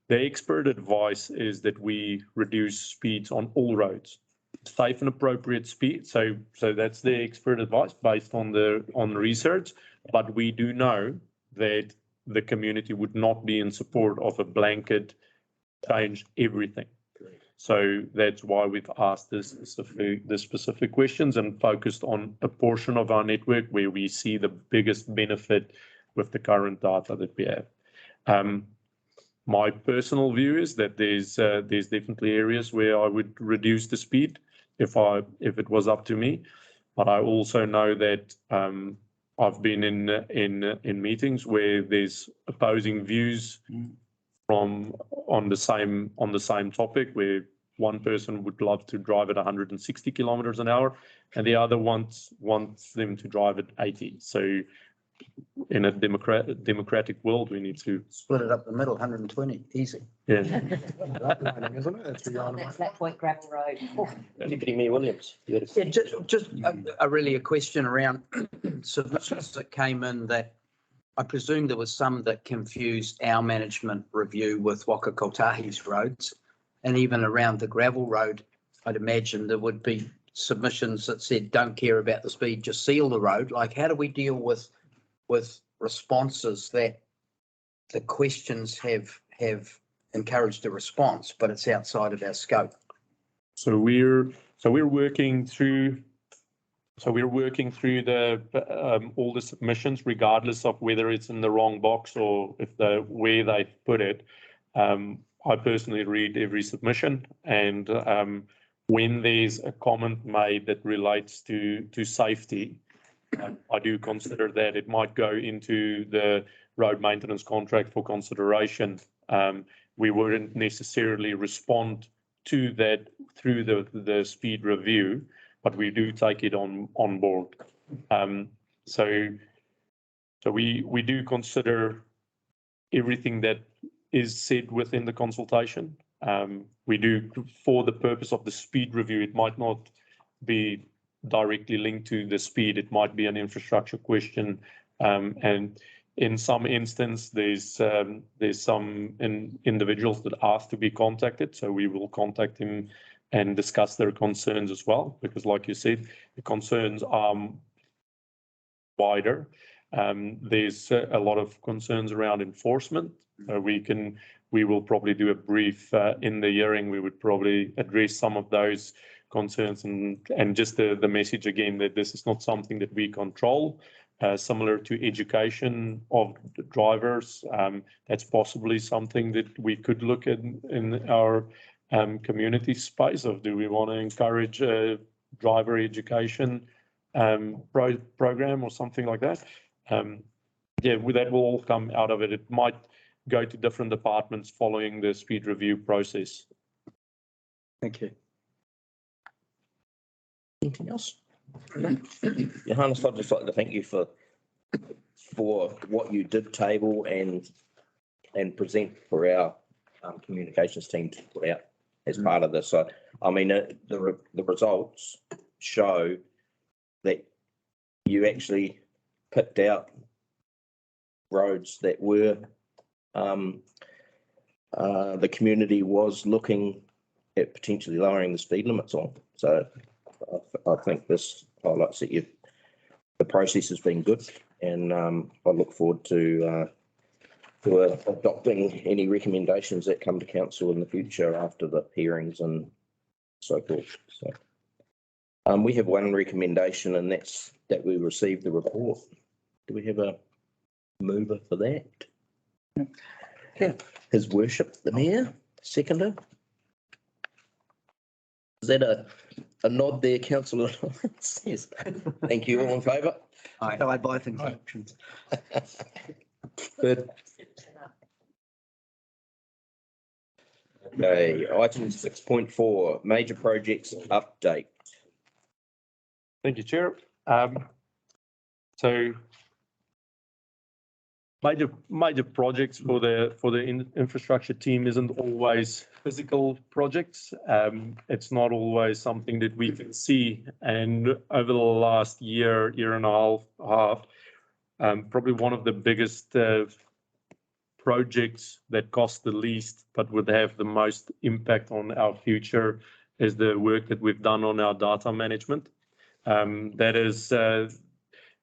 the expert advice is that we reduce speeds on all roads, safe and appropriate speed. So that's the expert advice based on research. But we do know that the community would not be in support of a blanket change everything. So that's why we've asked the specific questions and focused on a portion of our network where we see the biggest benefit with the current data that we have. My personal view is that there's definitely areas where I would reduce the speed if it was up to me, but I also know that I've been in meetings where there's opposing views on the same topic, where one person would love to drive at 160 kilometers an hour and the other wants them to drive at 80. So in a democratic world, we need to Split it up the middle, 120, easy. yeah. Isn't it? That's On that Flat Point gravel road. Deputy Mayor Williams, you had a Yeah, just really a question around submissions that came in that I presume there was some that confused our management review with Wakakotahi's roads. And even around the gravel road, I'd imagine there would be submissions that said, don't care about the speed, just seal the road. Like, how do we deal with responses that the questions have encouraged a response, but it's outside of our scope? So we're working through the all the submissions, regardless of whether it's in the wrong box or if where they put it. I personally read every submission, and when there's a comment made that relates to safety, I do consider that it might go into the road maintenance contract for consideration. We wouldn't necessarily respond to that through the speed review, but we do take it on board. So we do consider everything that is said within the consultation. We do, for the purpose of the speed review, it might not be directly linked to the speed. It might be an infrastructure question, and in some instance, there's some individuals that ask to be contacted, so we will contact them and discuss their concerns as well, because like you said, the concerns are wider. There's a lot of concerns around enforcement. We will probably do a brief in the hearing. We would probably address some of those concerns and just the message again that this is not something that we control. Similar to education of the drivers, that's possibly something that we could look at in our community space of, do we want to encourage a driver education program or something like that? Yeah, that will all come out of it. It might go to different departments following the speed review process. Thank you. Anything else? Johannes, I'd just like to thank you for what you did table and present for our communications team to put out as part of this. So, I mean, the results show that you actually picked out roads that were the community was looking at potentially lowering the speed limits on. So I think this highlights that the process has been good, and I look forward to adopting any recommendations that come to council in the future after the hearings and so forth. So we have one recommendation, and that's that we received the report. Do we have a mover for that? Yeah. His Worship the Mayor, seconder. Is that a nod there, Councillor Laurence? Yes. Thank you. All in favour? I buy things in auctions. Good. Okay, item 6.4, major projects update. Thank you, Chair. So major projects for the infrastructure team isn't always physical projects. It's not always something that we can see. And over the last year and a half, probably one of the biggest projects that cost the least but would have the most impact on our future is the work that we've done on our data management.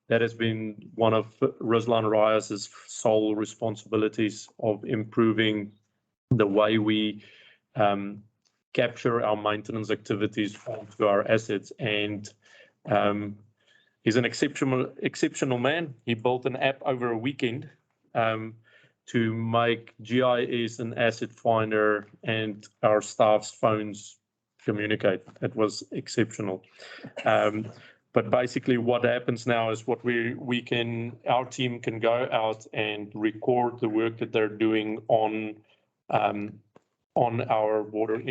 That has been one of Ruslan Rias's sole responsibilities of improving the way we capture our maintenance activities onto our assets. And he's an exceptional man. He built an app over a weekend to make GIS an asset finder and our staff's phones communicate. It was exceptional. But basically what happens now is our team can go out and record the work that they're doing on our water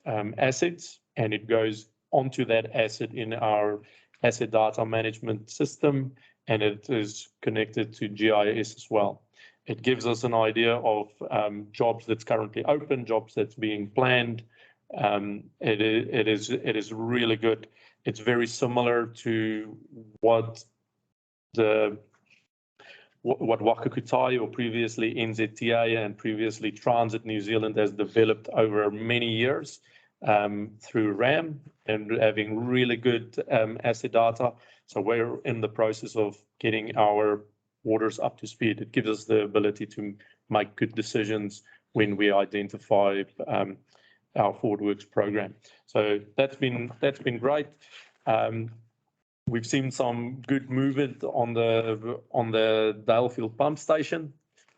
assets, and it goes onto that asset in our asset data management system, and it is connected to GIS as well. It gives us an idea of jobs that's currently open, jobs that's being planned. It is really good. It's very similar to what the what Waka Kotahi, or previously NZTA and previously Transit New Zealand, has developed over many years through RAM and having really good asset data. So we're in the process of getting our waters up to speed. It gives us the ability to make good decisions when we identify our forward works program. So that's been great. We've seen some good movement on the Dalefield pump station,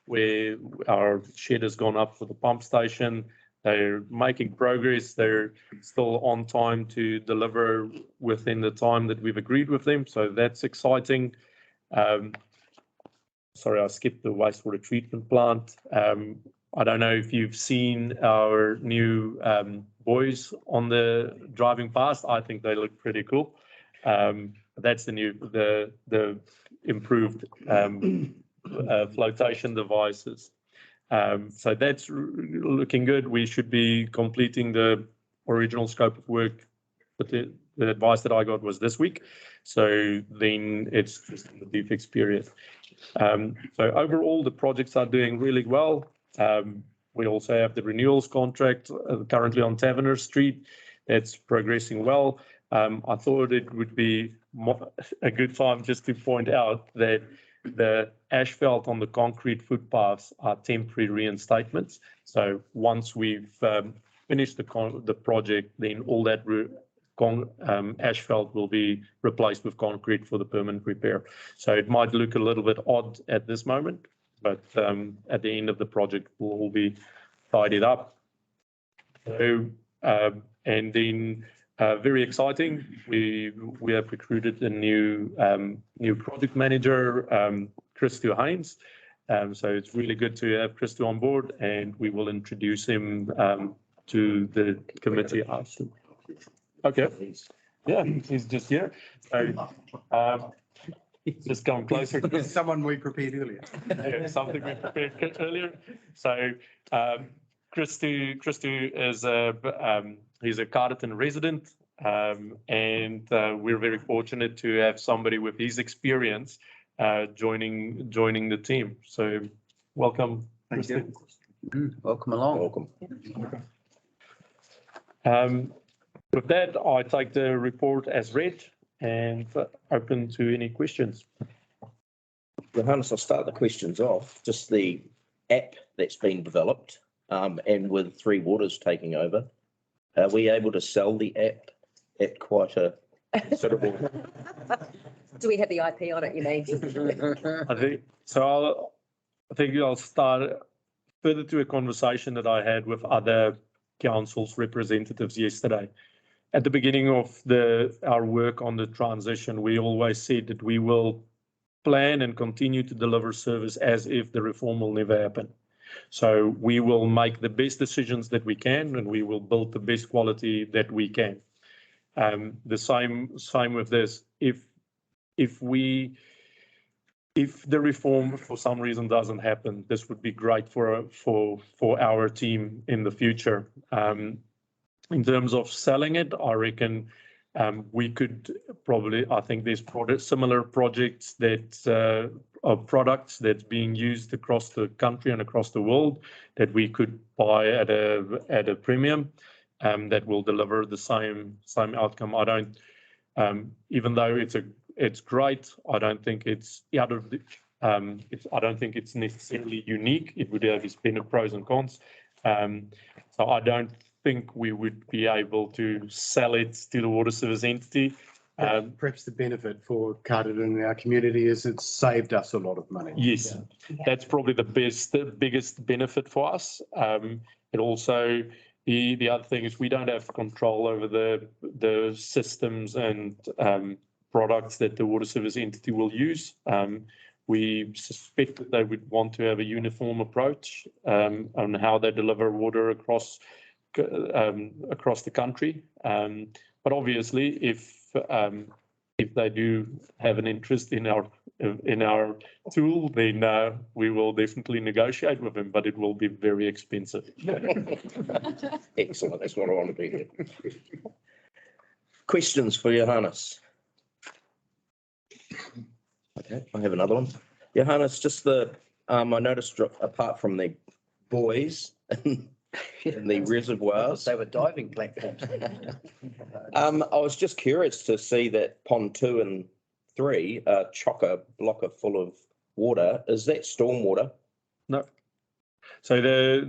where our shed has gone up for the pump station. They're making progress. They're still on time to deliver within the time that we've agreed with them. So that's exciting. Sorry, I skipped the wastewater treatment plant. I don't know if you've seen our new boys on the driving past. I think they look pretty cool. That's the improved flotation devices. So that's looking good. We should be completing the original scope of work, but the advice that I got was this week. So then it's just in the defects period. So overall, the projects are doing really well. We also have the renewals contract currently on Taverner Street. That's progressing well. I thought it would be a good time just to point out that the asphalt on the concrete footpaths are temporary reinstatements. So once we've finished the project, then all that asphalt will be replaced with concrete for the permanent repair. So it might look a little bit odd at this moment, but at the end of the project, we'll all be tidied up. So, and then very exciting, we have recruited a new project manager, Christo Haynes. So it's really good to have Christo on board, and we will introduce him to the committee after. Okay. Yeah, he's just here. So, just come closer. Someone we prepared earlier. Yeah, something we prepared earlier. So, Christo is he's a Carterton resident, and we're very fortunate to have somebody with his experience joining the team. So, welcome, Christo. Welcome along. Welcome. With that, I take the report as read and open to any questions. Johannes, I'll start the questions off. Just the app that's been developed, and with Three Waters taking over, are we able to sell the app at quite a considerable? Do we have the IP on it, you mean? I think so. I think I'll start further to a conversation that I had with other council's representatives yesterday. At the beginning of our work on the transition, we always said that we will plan and continue to deliver service as if the reform will never happen. So we will make the best decisions that we can, and we will build the best quality that we can. The same with this. If the reform for some reason doesn't happen, this would be great for our team in the future. In terms of selling it, I reckon we could probably, I think there's similar projects that are products that's being used across the country and across the world that we could buy at a premium that will deliver the same outcome. I don't, even though it's great, I don't think it's out of the, I don't think it's necessarily unique. It would have its pros and cons. So I don't think we would be able to sell it to the water service entity. Perhaps the benefit for Carterton in our community is it's saved us a lot of money. Yes, that's probably the biggest benefit for us. It also, the other thing is we don't have control over the systems and products that the water service entity will use. We suspect that they would want to have a uniform approach on how they deliver water across the country. But obviously, if they do have an interest in our tool, then we will definitely negotiate with them, but it will be very expensive. Excellent, that's what I want to be. Questions for Johannes? Okay, I have another one. Johannes, just I noticed apart from the buoys and the reservoirs, They were diving platforms. I was just curious to see that pond 2 and 3 are chocker blocker full of water. Is that stormwater? No. So the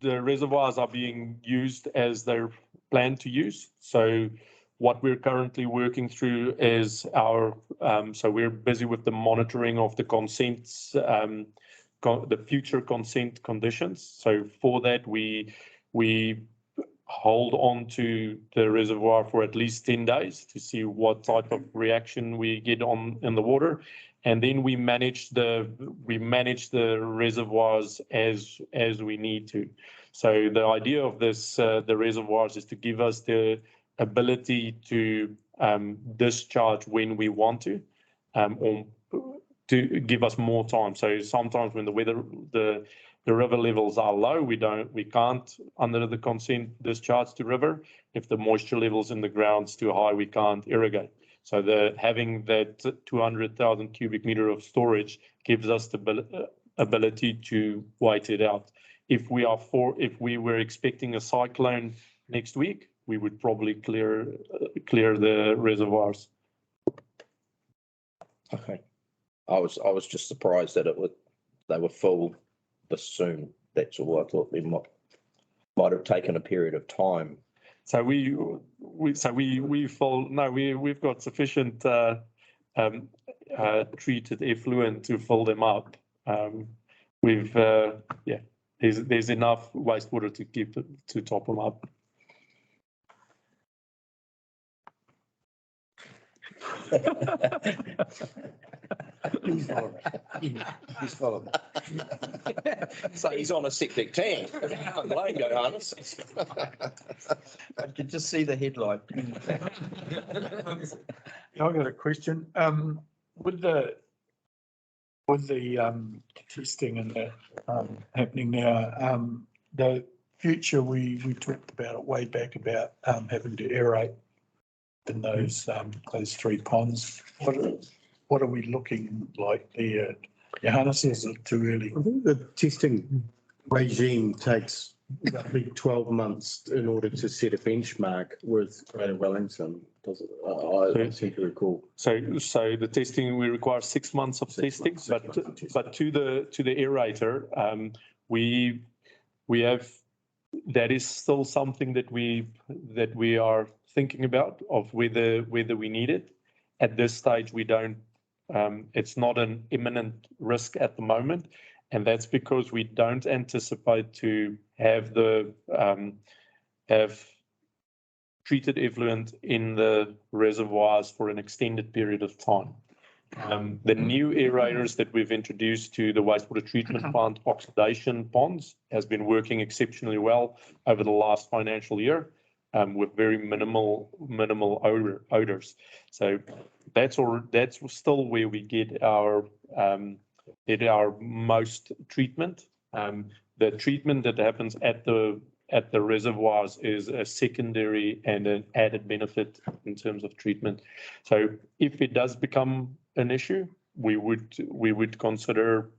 reservoirs are being used as they're planned to use. So what we're currently working through is so we're busy with the monitoring of the consents, the future consent conditions. So for that, we hold on to the reservoir for at least 10 days to see what type of reaction we get in the water. And then we manage the reservoirs as we need to. So the idea of this, the reservoirs, is to give us the ability to discharge when we want to, or to give us more time. So sometimes when the river levels are low, we can't, under the consent, discharge to river. If the moisture levels in the ground's too high, we can't irrigate. So having that 200,000 cubic meter of storage gives us the ability to wait it out. If we were expecting a cyclone next week, we would probably clear the reservoirs. Okay. I was just surprised that they were full this soon. That's all. I thought they might have taken a period of time. So we've got sufficient treated effluent to fill them up. There's enough wastewater to top them up. He's following. So he's on a septic tank. Can't blame Johannes. I could just see the headline. I got a question. With the testing and that happening now, the future, we talked about it way back about having to aerate in those 3 ponds. What are we looking like there? Johannes, is it too early? I think the testing regime takes roughly 12 months in order to set a benchmark with Greater Wellington. Does it? I seem to recall. So the testing, we require 6 months of testing, but to the aerator, we have, that is still something that we are thinking about, of whether we need it. At this stage, we don't. It's not an imminent risk at the moment, and that's because we don't anticipate to have have treated effluent in the reservoirs for an extended period of time. The new aerators that we've introduced to the wastewater treatment plant oxidation ponds has been working exceptionally well over the last financial year, with very minimal odors. So that's still where we get our most treatment. The treatment that happens at the reservoirs is a secondary and an added benefit in terms of treatment. So if it does become an issue, we would consider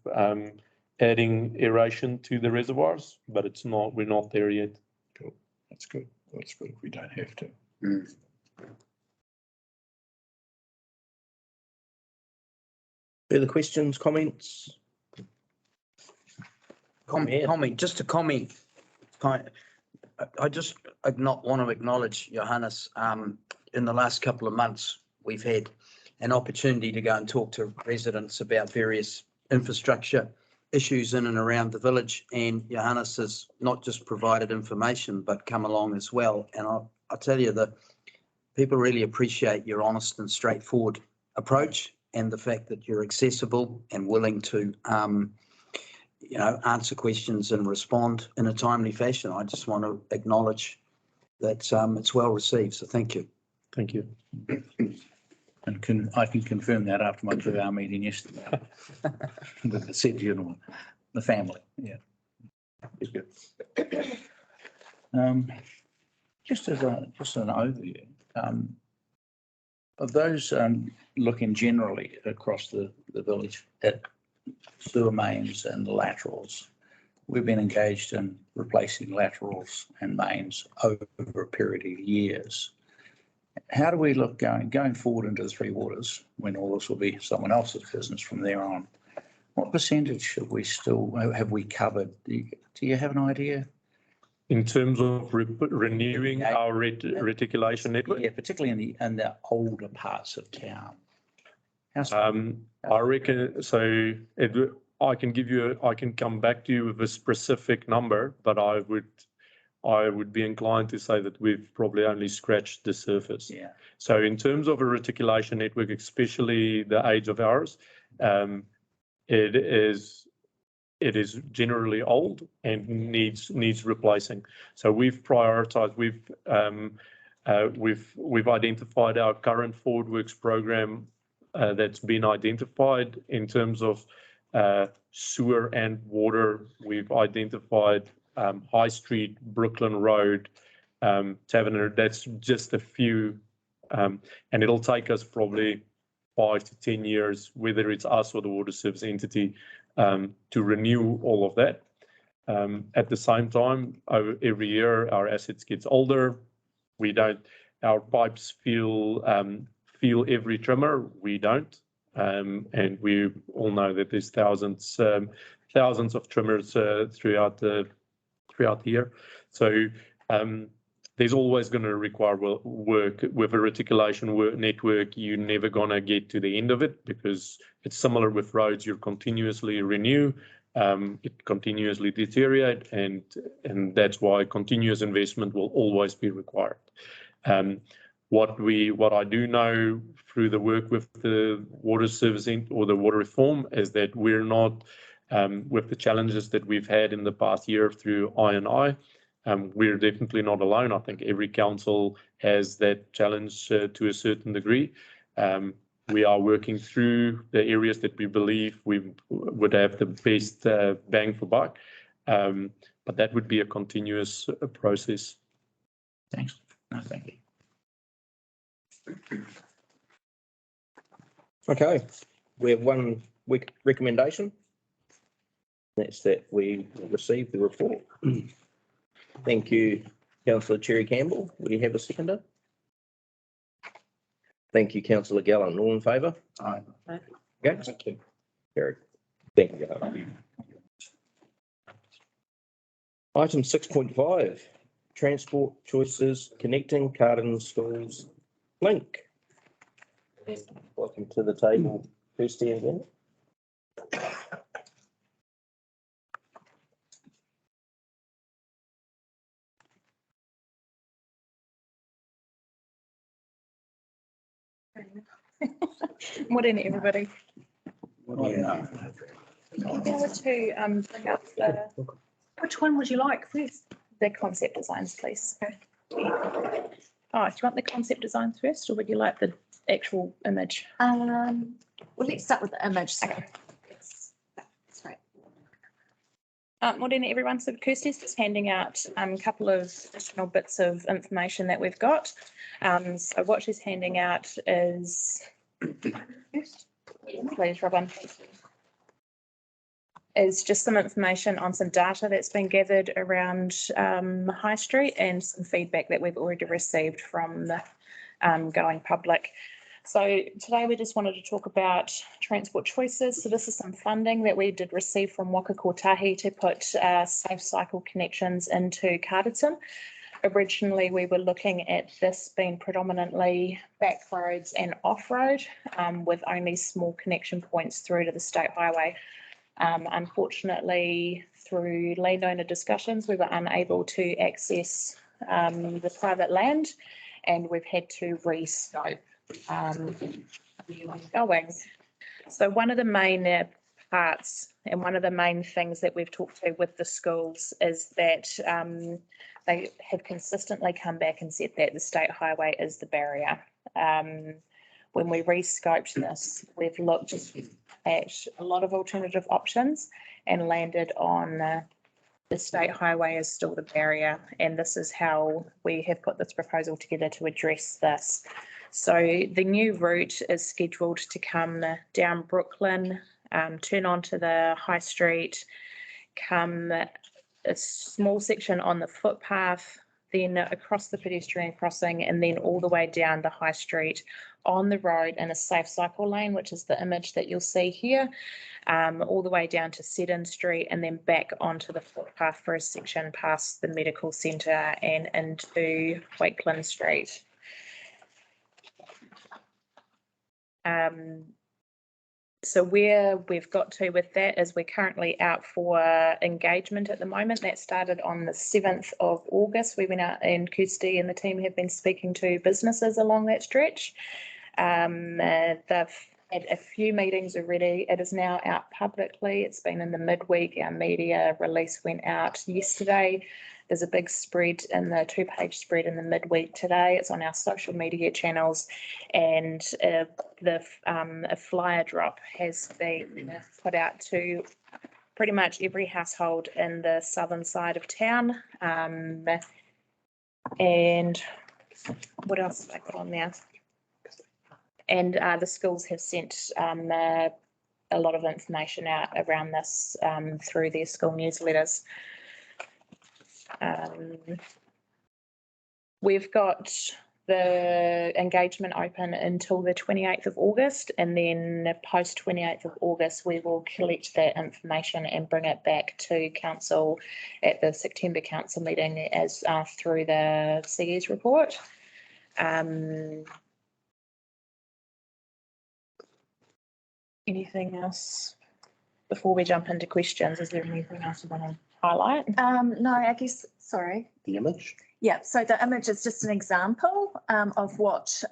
adding aeration to the reservoirs, but we're not there yet. Cool. That's good. That's good if we don't have to. Further questions, comments? Comment, just a comment. I just want to acknowledge, Johannes, in the last couple of months, we've had an opportunity to go and talk to residents about various infrastructure issues in and around the village, and Johannes has not just provided information, but come along as well. And I'll tell you that people really appreciate your honest and straightforward approach, and the fact that you're accessible and willing to, answer questions and respond in a timely fashion. I just want to acknowledge that it's well received. So thank you. Thank you. And I can confirm that after my 2-hour meeting yesterday with the said gentleman, the family. Yeah. It's good. Just as an overview, Of those looking generally across the village at sewer mains and laterals, we've been engaged in replacing laterals and mains over a period of years. How do we look going forward into the Three Waters when all this will be someone else's business from there on? What percentage should we still have we covered? Do you have an idea? In terms of renewing Yeah. our reticulation network, Yeah, particularly in the older parts of town. I reckon, so I can come back to you with a specific number, but I would be inclined to say that we've probably only scratched the surface. Yeah. So in terms of a reticulation network, especially the age of ours, it is generally old and needs replacing. So we've prioritized, we've identified our current forward works program that's been identified in terms of sewer and water. We've identified High Street, Brooklyn Road, Taverner. That's just a few, and it'll take us probably 5 to 10 years, whether it's us or the water service entity, to renew all of that. At the same time, every year our assets gets older. Our pipes feel every trimmer. We don't, and we all know that there's thousands of trimmers throughout the year. So there's always going to require work with a reticulation network. You're never going to get to the end of it because it's similar with roads. You continuously renew, it continuously deteriorate, and that's why continuous investment will always be required. What I do know through the work with the water service or the water reform is that we're not, with the challenges that we've had in the past year through I&I, we're definitely not alone. I think every council has that challenge to a certain degree. We are working through the areas that we believe we would have the best bang for buck, but that would be a continuous process. Thanks. No, thank you. Okay, we have one recommendation. That's that we receive the report. Thank you, Councillor Cherry-Campbell. Will you have a seconder? Thank you, Councillor Gallen. All in favour? Aye. Okay. Thank you. Carried. Thank you. Item 6.5, transport choices connecting Carterton schools link. Welcome to the table, Kirsty and Ben. Morning, everybody. Yeah. To bring up which one would you like first? The concept designs, please. Oh, do you want the concept designs first, or would you like the actual image? Well, let's start with the image. So that's right. Morning, everyone. So Kirsty's just handing out a couple of additional bits of information that we've got. So what she's handing out is, please, Robin, is just some information on some data that's been gathered around High Street and some feedback that we've already received from the going public. So today we just wanted to talk about transport choices. So this is some funding that we did receive from Waka Kotahi to put safe cycle connections into Carterton. Originally, we were looking at this being predominantly back roads and off-road, with only small connection points through to the state highway. Unfortunately, through landowner discussions, we were unable to access the private land, and we've had to rescope going. So one of the main parts and one of the main things that we've talked to with the schools is that they have consistently come back and said that the state highway is the barrier. When we rescoped this, we've looked at a lot of alternative options and landed on the state highway is still the barrier, and this is how we have put this proposal together to address this. So the new route is scheduled to come down Brooklyn, turn onto the High Street, come a small section on the footpath, then across the pedestrian crossing, and then all the way down the High Street on the road in a safe cycle lane, which is the image that you'll see here, all the way down to Seddon Street, and then back onto the footpath for a section past the medical centre and into Wakeland Street. So where we've got to with that is we're currently out for engagement at the moment. That started on the 7th of August. We went out and Kirsty and the team have been speaking to businesses along that stretch. They've had a few meetings already. It is now out publicly. It's been in the midweek. Our media release went out yesterday. There's a big spread in the 2-page spread in the midweek today. It's on our social media channels, and a flyer drop has been put out to pretty much every household in the southern side of town. And what else have I got on there? And the schools have sent a lot of information out around this through their school newsletters. We've got the engagement open until the 28th of August, and then post 28th of August we will collect that information and bring it back to council at the September council meeting as through the CE's report. Anything else before we jump into questions? Is there anything else you want to highlight? No, I guess, sorry. The image? Yeah, so the image is just an example of what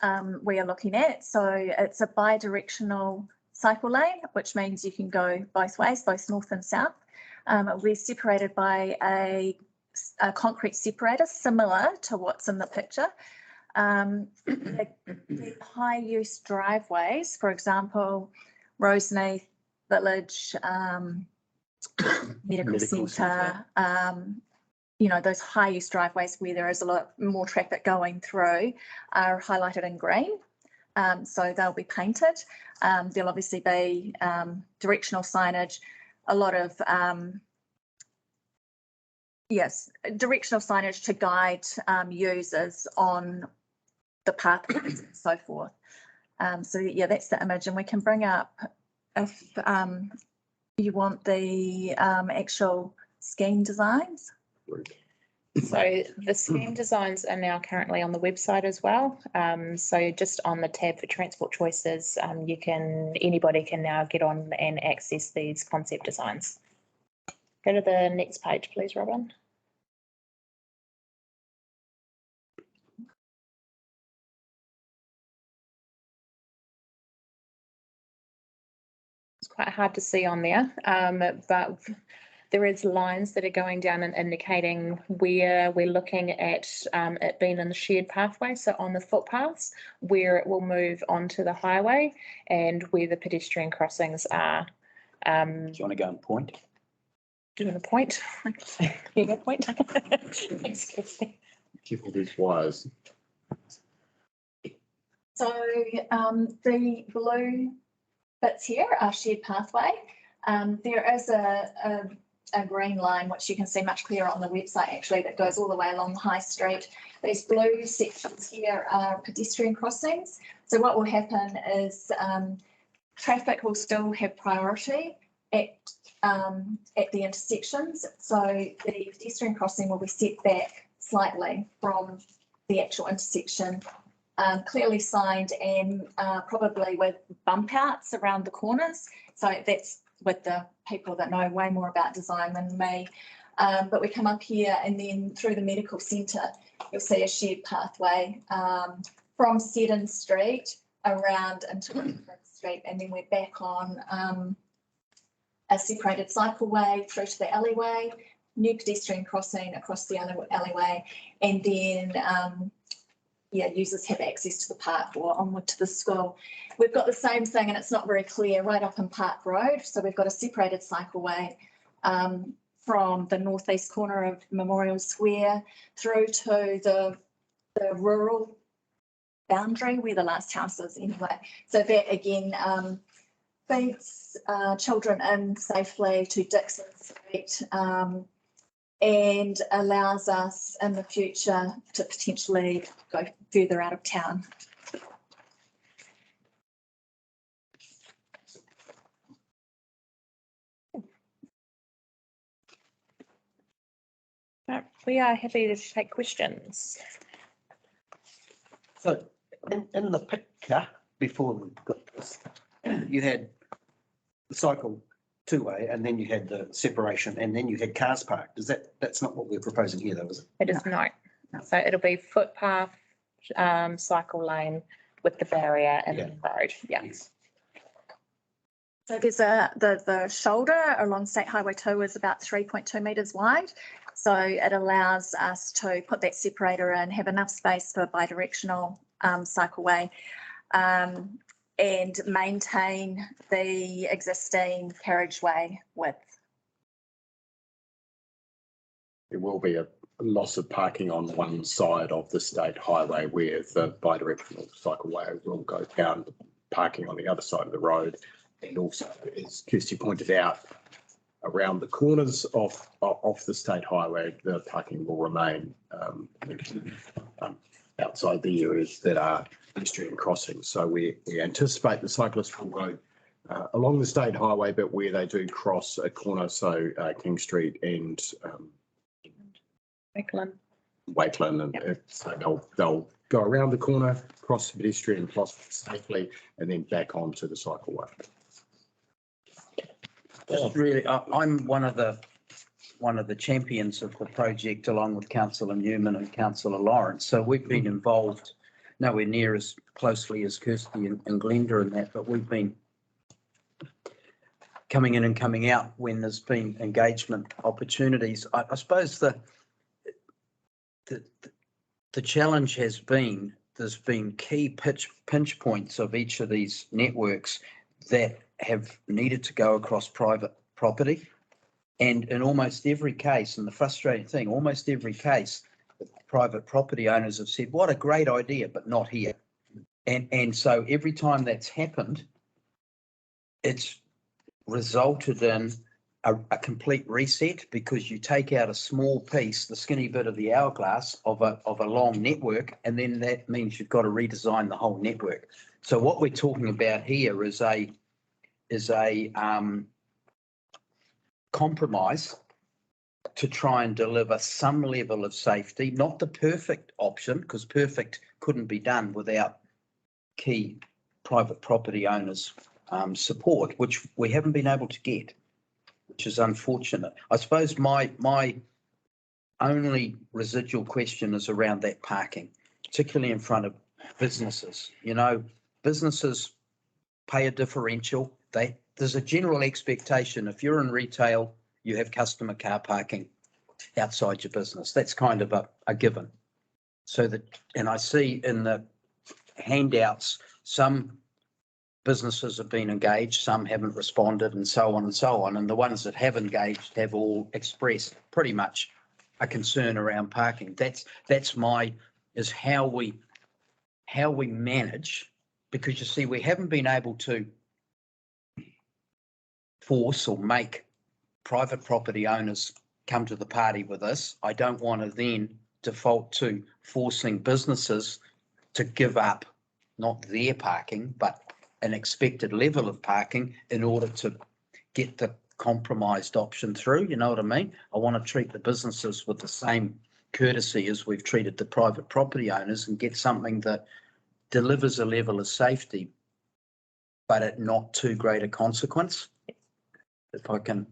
we are looking at. So it's a bi-directional cycle lane, which means you can go both ways, both north and south. We're separated by a concrete separator, similar to what's in the picture. The high use driveways, for example, Roseneath Village, medical centre, you know, those high use driveways where there is a lot more traffic going through are highlighted in green. So they'll be painted. There'll obviously be directional signage, a lot of, directional signage to guide users on the pathways and so forth. So yeah, that's the image, and we can bring up if you want the actual scheme designs. So the scheme designs are now currently on the website as well. So just on the tab for transport choices, anybody can now get on and access these concept designs. Go to the next page, please, Robin. It's quite hard to see on there, but there is lines that are going down and indicating where we're looking at it being in the shared pathway. So on the footpaths, where it will move onto the highway and where the pedestrian crossings are. Do you want to go and point? Do you want to point? You go point. Thanks, Kirsty. Careful these wires. So the blue bits here are shared pathway. There is a green line, which you can see much clearer on the website actually, that goes all the way along the High Street. These blue sections here are pedestrian crossings. So what will happen is traffic will still have priority at the intersections. So the pedestrian crossing will be set back slightly from the actual intersection, clearly signed, and probably with bump outs around the corners. So that's with the people that know way more about design than me. But we come up here and then through the medical centre, you'll see a shared pathway from Seddon Street around into Wakeland Street, and then we're back on a separated cycleway through to the alleyway, new pedestrian crossing across the alleyway, and then users have access to the park or onward to the school. We've got the same thing, and it's not very clear, right up in Park Road. So we've got a separated cycleway from the northeast corner of Memorial Square through to the rural boundary where the last house is anyway. So that again, feeds children in safely to Dixon Street, and allows us in the future to potentially go further out of town. We are happy to take questions. So in the picture before we got this, you had the cycle two-way and then you had the separation and then you had cars parked. That's not what we're proposing here though, is it? It is not. So it'll be footpath, cycle lane with the barrier and the road. Yeah. Yes. So there's the shoulder along State Highway 2 is about 3.2 metres wide. So it allows us to put that separator in, have enough space for bidirectional cycleway, and maintain the existing carriageway width. There will be a loss of parking on one side of the state highway where the bidirectional cycleway will go down, parking on the other side of the road. And also, as Kirsty pointed out, around the corners of the state highway, the parking will remain outside the areas that are pedestrian crossings. So we anticipate the cyclists will go along the state highway, but where they do cross a corner, so King Street and Wakeland, and so they'll go around the corner, cross the pedestrian crossing safely, and then back onto the cycleway. Just really, I'm one of the champions of the project along with Councillor Newman and Councillor Laurence. So we've been involved nowhere near as closely as Kirsty and Glenda in that, but we've been coming in and coming out when there's been engagement opportunities. I suppose the challenge has been there's been key pinch points of each of these networks that have needed to go across private property. And in almost every case, and the frustrating thing, almost every case, the private property owners have said, what a great idea, but not here. And so every time that's happened, it's resulted in a complete reset because you take out a small piece, the skinny bit of the hourglass of a long network, and then that means you've got to redesign the whole network. So what we're talking about here is a compromise to try and deliver some level of safety, not the perfect option, because perfect couldn't be done without key private property owners' support, which we haven't been able to get, which is unfortunate. I suppose my only residual question is around that parking, particularly in front of businesses. You know, businesses pay a differential. There's a general expectation if you're in retail, you have customer car parking outside your business. That's kind of a given. So that, and I see in the handouts, some businesses have been engaged, some haven't responded, and so on and so on. And the ones that have engaged have all expressed pretty much a concern around parking. That's how we manage, because you see, we haven't been able to force or make private property owners come to the party with us. I don't want to then default to forcing businesses to give up not their parking, but an expected level of parking in order to get the compromised option through. You know what I mean? I want to treat the businesses with the same courtesy as we've treated the private property owners and get something that delivers a level of safety, but at not too great a consequence. If I can,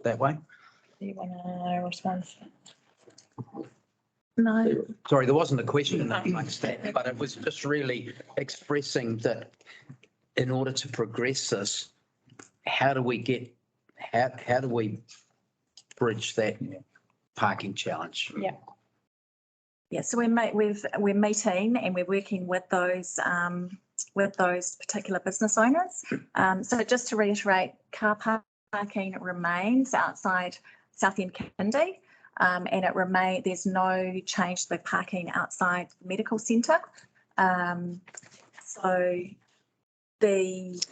that way. Do you want to respond? No. Sorry, there wasn't a question amongst that, but it was just really expressing that in order to progress this, how do we bridge that parking challenge? Yeah. Yeah, so we're meeting and we're working with those particular business owners. So just to reiterate, car parking remains outside Southend Kindy, and there's no change to the parking outside the medical centre. So the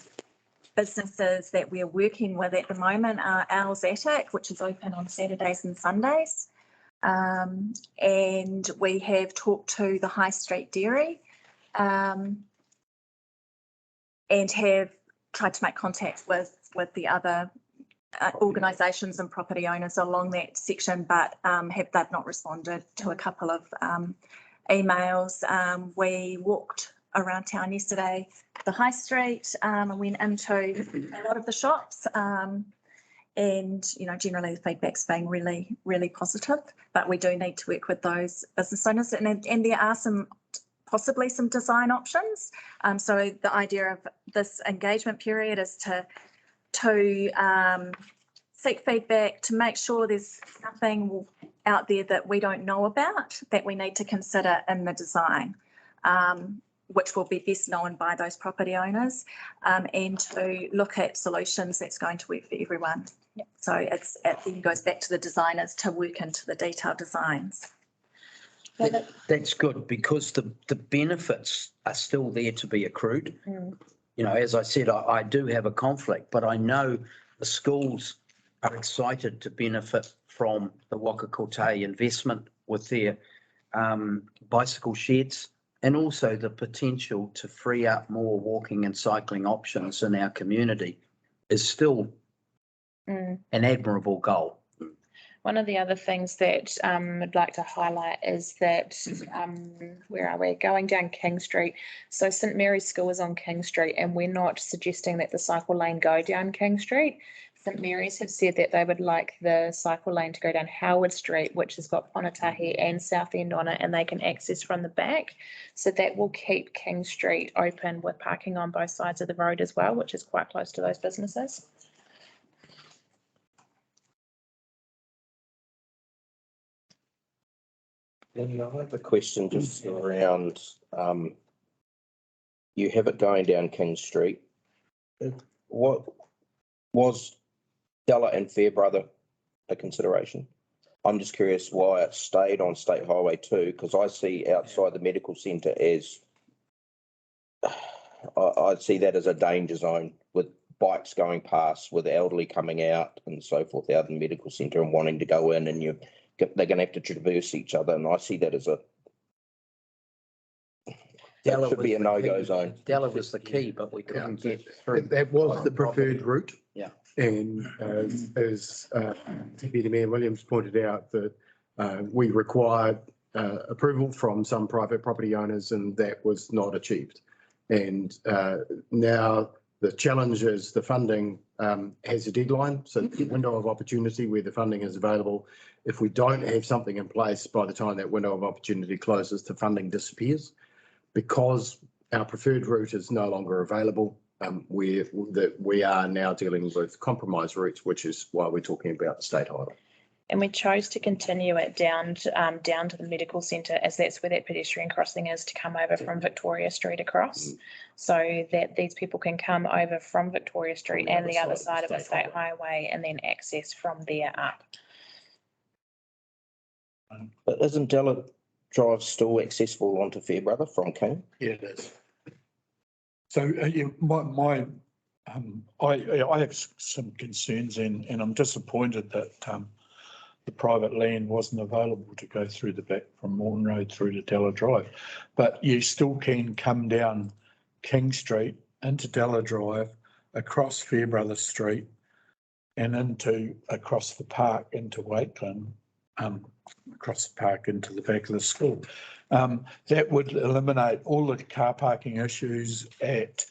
businesses that we're working with at the moment are Owl's Attic, which is open on Saturdays and Sundays. And we have talked to the High Street Dairy and have tried to make contact with the other organisations and property owners along that section, but they've not responded to a couple of emails. We walked around town yesterday, the High Street, and went into a lot of the shops. And, you know, generally the feedback's been really, really positive, but we do need to work with those business owners, and there are possibly some design options. So the idea of this engagement period is to seek feedback, to make sure there's nothing out there that we don't know about that we need to consider in the design, which will be best known by those property owners, and to look at solutions that's going to work for everyone. Yep. So it then goes back to the designers to work into the detailed designs. That's good, because the benefits are still there to be accrued. You know, as I said, I do have a conflict, but I know the schools are excited to benefit from the Wakakote investment with their bicycle sheds, and also the potential to free up more walking and cycling options in our community is still an admirable goal. One of the other things that I'd like to highlight is that, where are we? Going down King Street. So St Mary's School is on King Street, and we're not suggesting that the cycle lane go down King Street. St Mary's have said that they would like the cycle lane to go down Howard Street, which has got Ponatahi and Southend on it, and they can access from the back. So that will keep King Street open with parking on both sides of the road as well, which is quite close to those businesses. And I have a question just around, you have it going down King Street. What was Della and Fairbrother a consideration? I'm just curious why it stayed on State Highway 2, because I see outside the medical centre as, I see that as a danger zone with bikes going past, with the elderly coming out and so forth out in the medical centre and wanting to go in, and they're going to have to traverse each other, and I see that as a that should be a no-go zone. Della was the key, but we couldn't get through. That was the preferred route. Yeah. And as Deputy Mayor Williams pointed out, that we required approval from some private property owners, and that was not achieved. And now the challenge is the funding has a deadline, so the window of opportunity where the funding is available. If we don't have something in place by the time that window of opportunity closes, the funding disappears. Because our preferred route is no longer available, we are now dealing with compromise routes, which is why we're talking about the state highway. And we chose to continue it down to the medical centre, as that's where that pedestrian crossing is, to come over from Victoria Street across, so that these people can come over from Victoria Street and the other side of the state highway, and then access from there up. But isn't Della Drive still accessible onto Fairbrother from King? Yeah, it is. So I have some concerns, and I'm disappointed that the private land wasn't available to go through the back from Morton Road through to Della Drive. But you still can come down King Street into Della Drive, across Fairbrother Street, and across the park into Wakeland, across the park into the back of the school. That would eliminate all the car parking issues at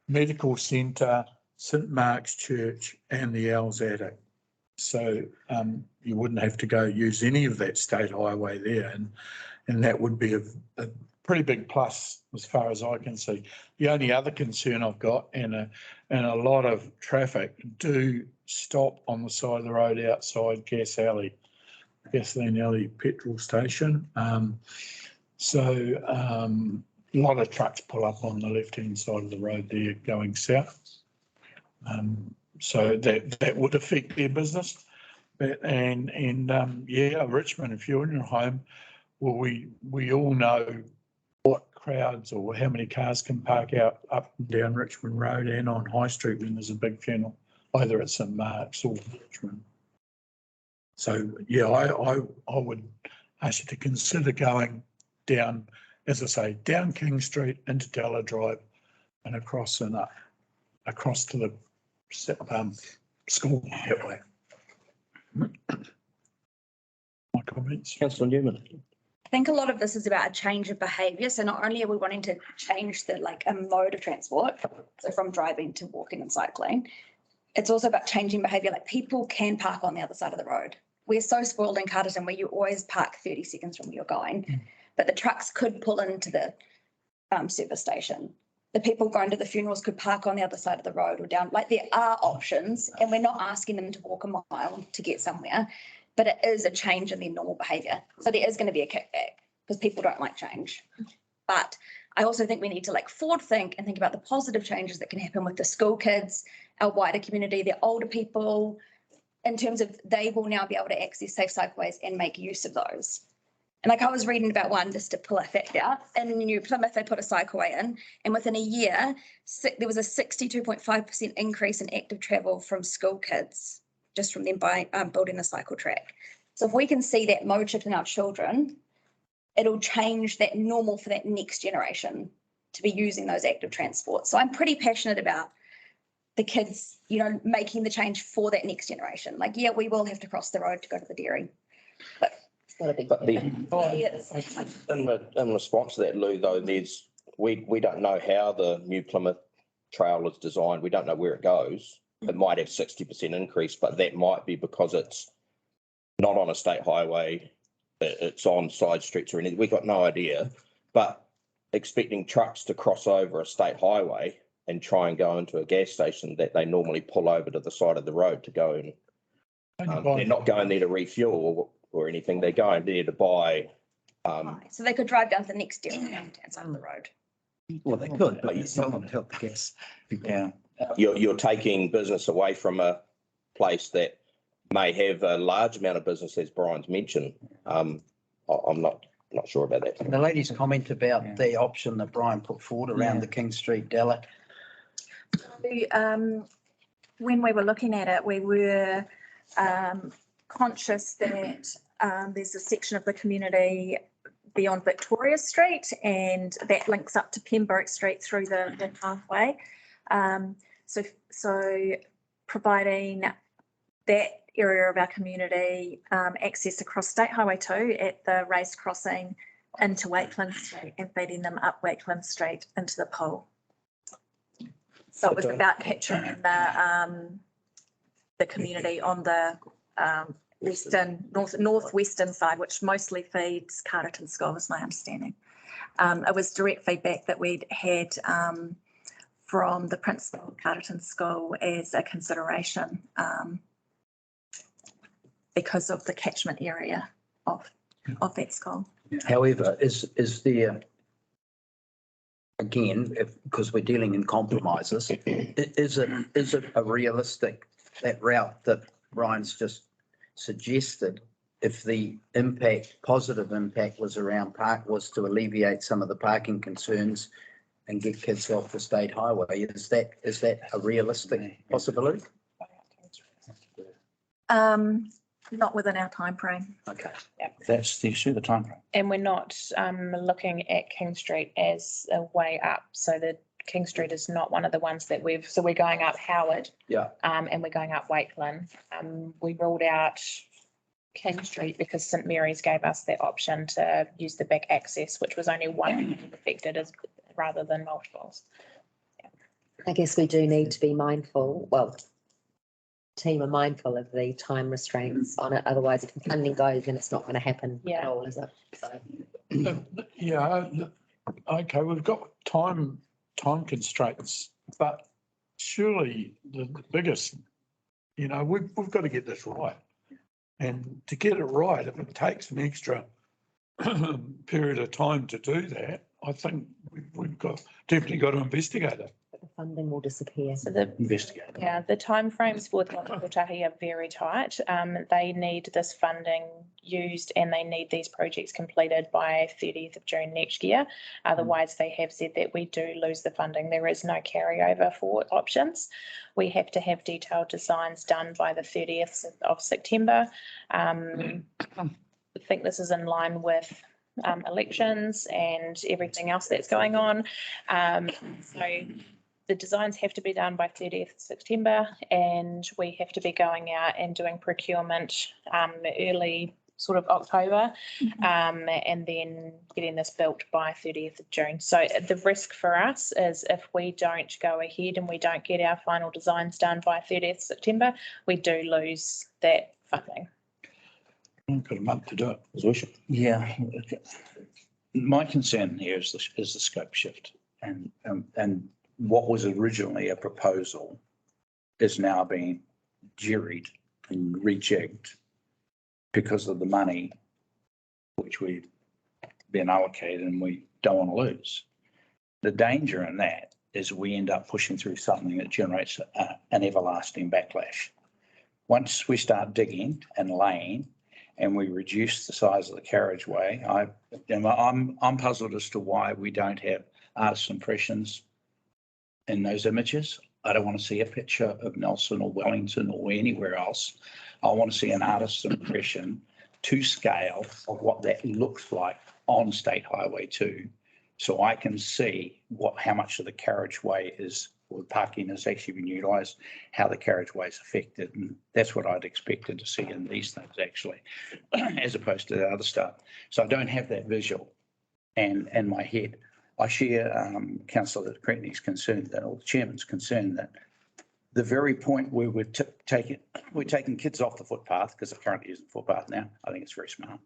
Medical Centre, St Mark's Church and the Owl's Attic. So you wouldn't have to go use any of that state highway there, and that would be a pretty big plus as far as I can see. The only other concern I've got, and a lot of traffic do stop on the side of the road outside Gasoline Alley petrol station. So a lot of trucks pull up on the left-hand side of the road there going south. So that would affect their business. Yeah, Richmond, if you're in your home, well, we all know what crowds or how many cars can park out up and down Richmond Road and on High Street when there's a big funeral, either at St Mark's or Richmond. So, yeah, I would ask you to consider going down, as I say, down King Street into Della Drive and across and up, across to the school that way. My comments. Councillor Newman. I think a lot of this is about a change of behaviour. So not only are we wanting to change the a mode of transport, so from driving to walking and cycling, it's also about changing behaviour. Like people can park on the other side of the road. We're so spoiled in Carterton where you always park 30 seconds from where you're going, but the trucks could pull into the service station. The people going to the funerals could park on the other side of the road or down. Like there are options, and we're not asking them to walk a mile to get somewhere, but it is a change in their normal behaviour. So there is going to be a kickback because people don't like change. But I also think we need to forward think and think about the positive changes that can happen with the school kids, our wider community, the older people, in terms of they will now be able to access safe cycleways and make use of those. And I was reading about one, just to pull a fact out, in New Plymouth, they put a cycleway in, and within a year, there was a 62.5% increase in active travel from school kids, just from them by building a cycle track. So if we can see that mode shift in our children, it'll change that normal for that next generation to be using those active transports. So I'm pretty passionate about the kids, making the change for that next generation. Yeah, we will have to cross the road to go to the dairy, but it's not a big. But in response to that, Lou, though, we don't know how the New Plymouth Trail is designed. We don't know where it goes. It might have 60% increase, but that might be because it's not on a state highway. It's on side streets or anything. We've got no idea. But expecting trucks to cross over a state highway and try and go into a gas station that they normally pull over to the side of the road to go and they're not going there to refuel or anything. They're going there to buy. So they could drive down to the next dairy and side of the road. Well, they could, but it's not going to help the gas. Yeah. You're taking business away from a place that may have a large amount of business, as Brian's mentioned. I'm not sure about that. And the lady's comment about the option that Brian put forward around the King Street Della. When we were looking at it, we were conscious that there's a section of the community beyond Victoria Street, and that links up to Pembroke Street through the pathway. So providing that area of our community access across State Highway 2 at the raised crossing into Wakeland Street and feeding them up Wakeland Street into the pool. So it was about capturing the community on the northwestern side, which mostly feeds Carterton School, is my understanding. It was direct feedback that we'd had from the principal of Carterton School as a consideration because of the catchment area of that school. However, is there, again, because we're dealing in compromises, is it a realistic, that route that Ryan's just suggested, if the positive impact was to alleviate some of the parking concerns and get kids off the state highway, is that a realistic possibility? Not within our timeframe. Okay. That's the issue, the timeframe. And we're not looking at King Street as a way up. So the King Street is not one of the ones that we're going up Howard. Yeah. And we're going up Wakeland. We ruled out King Street because St Mary's gave us that option to use the back access, which was only one affected rather than multiples. I guess we do need to be mindful, team are mindful of the time restraints on it. Otherwise, if the funding goes, then it's not going to happen at all, is it? So. Yeah, okay, we've got time constraints, but surely the biggest, we've got to get this right. And to get it right, if it takes an extra period of time to do that, I think we've definitely got to investigate it. The funding will disappear? So the Investigate. Yeah, the timeframes for the Kotahi are very tight. They need this funding used and they need these projects completed by 30th of June next year. Otherwise, they have said that we do lose the funding. There is no carryover for options. We have to have detailed designs done by the 30th of September. I think this is in line with elections and everything else that's going on. So the designs have to be done by 30th September and we have to be going out and doing procurement early sort of October and then getting this built by 30th of June. So the risk for us is if we don't go ahead and we don't get our final designs done by 30th September, we do lose that funding. I've got a month to do it. Yeah. My concern here is the scope shift and what was originally a proposal is now being jerried and rejigged because of the money which we've been allocated and we don't want to lose. The danger in that is we end up pushing through something that generates an everlasting backlash. Once we start digging and laying and we reduce the size of the carriageway, I'm puzzled as to why we don't have artist impressions in those images. I don't want to see a picture of Nelson or Wellington or anywhere else. I want to see an artist's impression to scale of what that looks like on State Highway 2, so I can see how much of the carriageway is, or parking is actually being utilised, how the carriageway is affected, and that's what I'd expected to see in these things actually, as opposed to the other stuff. So I don't have that visual and in my head. I share Councillor Cretney's concern that, or the Chairman's concern that the very point where we're taking kids off the footpath, because it currently isn't footpath now. I think it's very smart.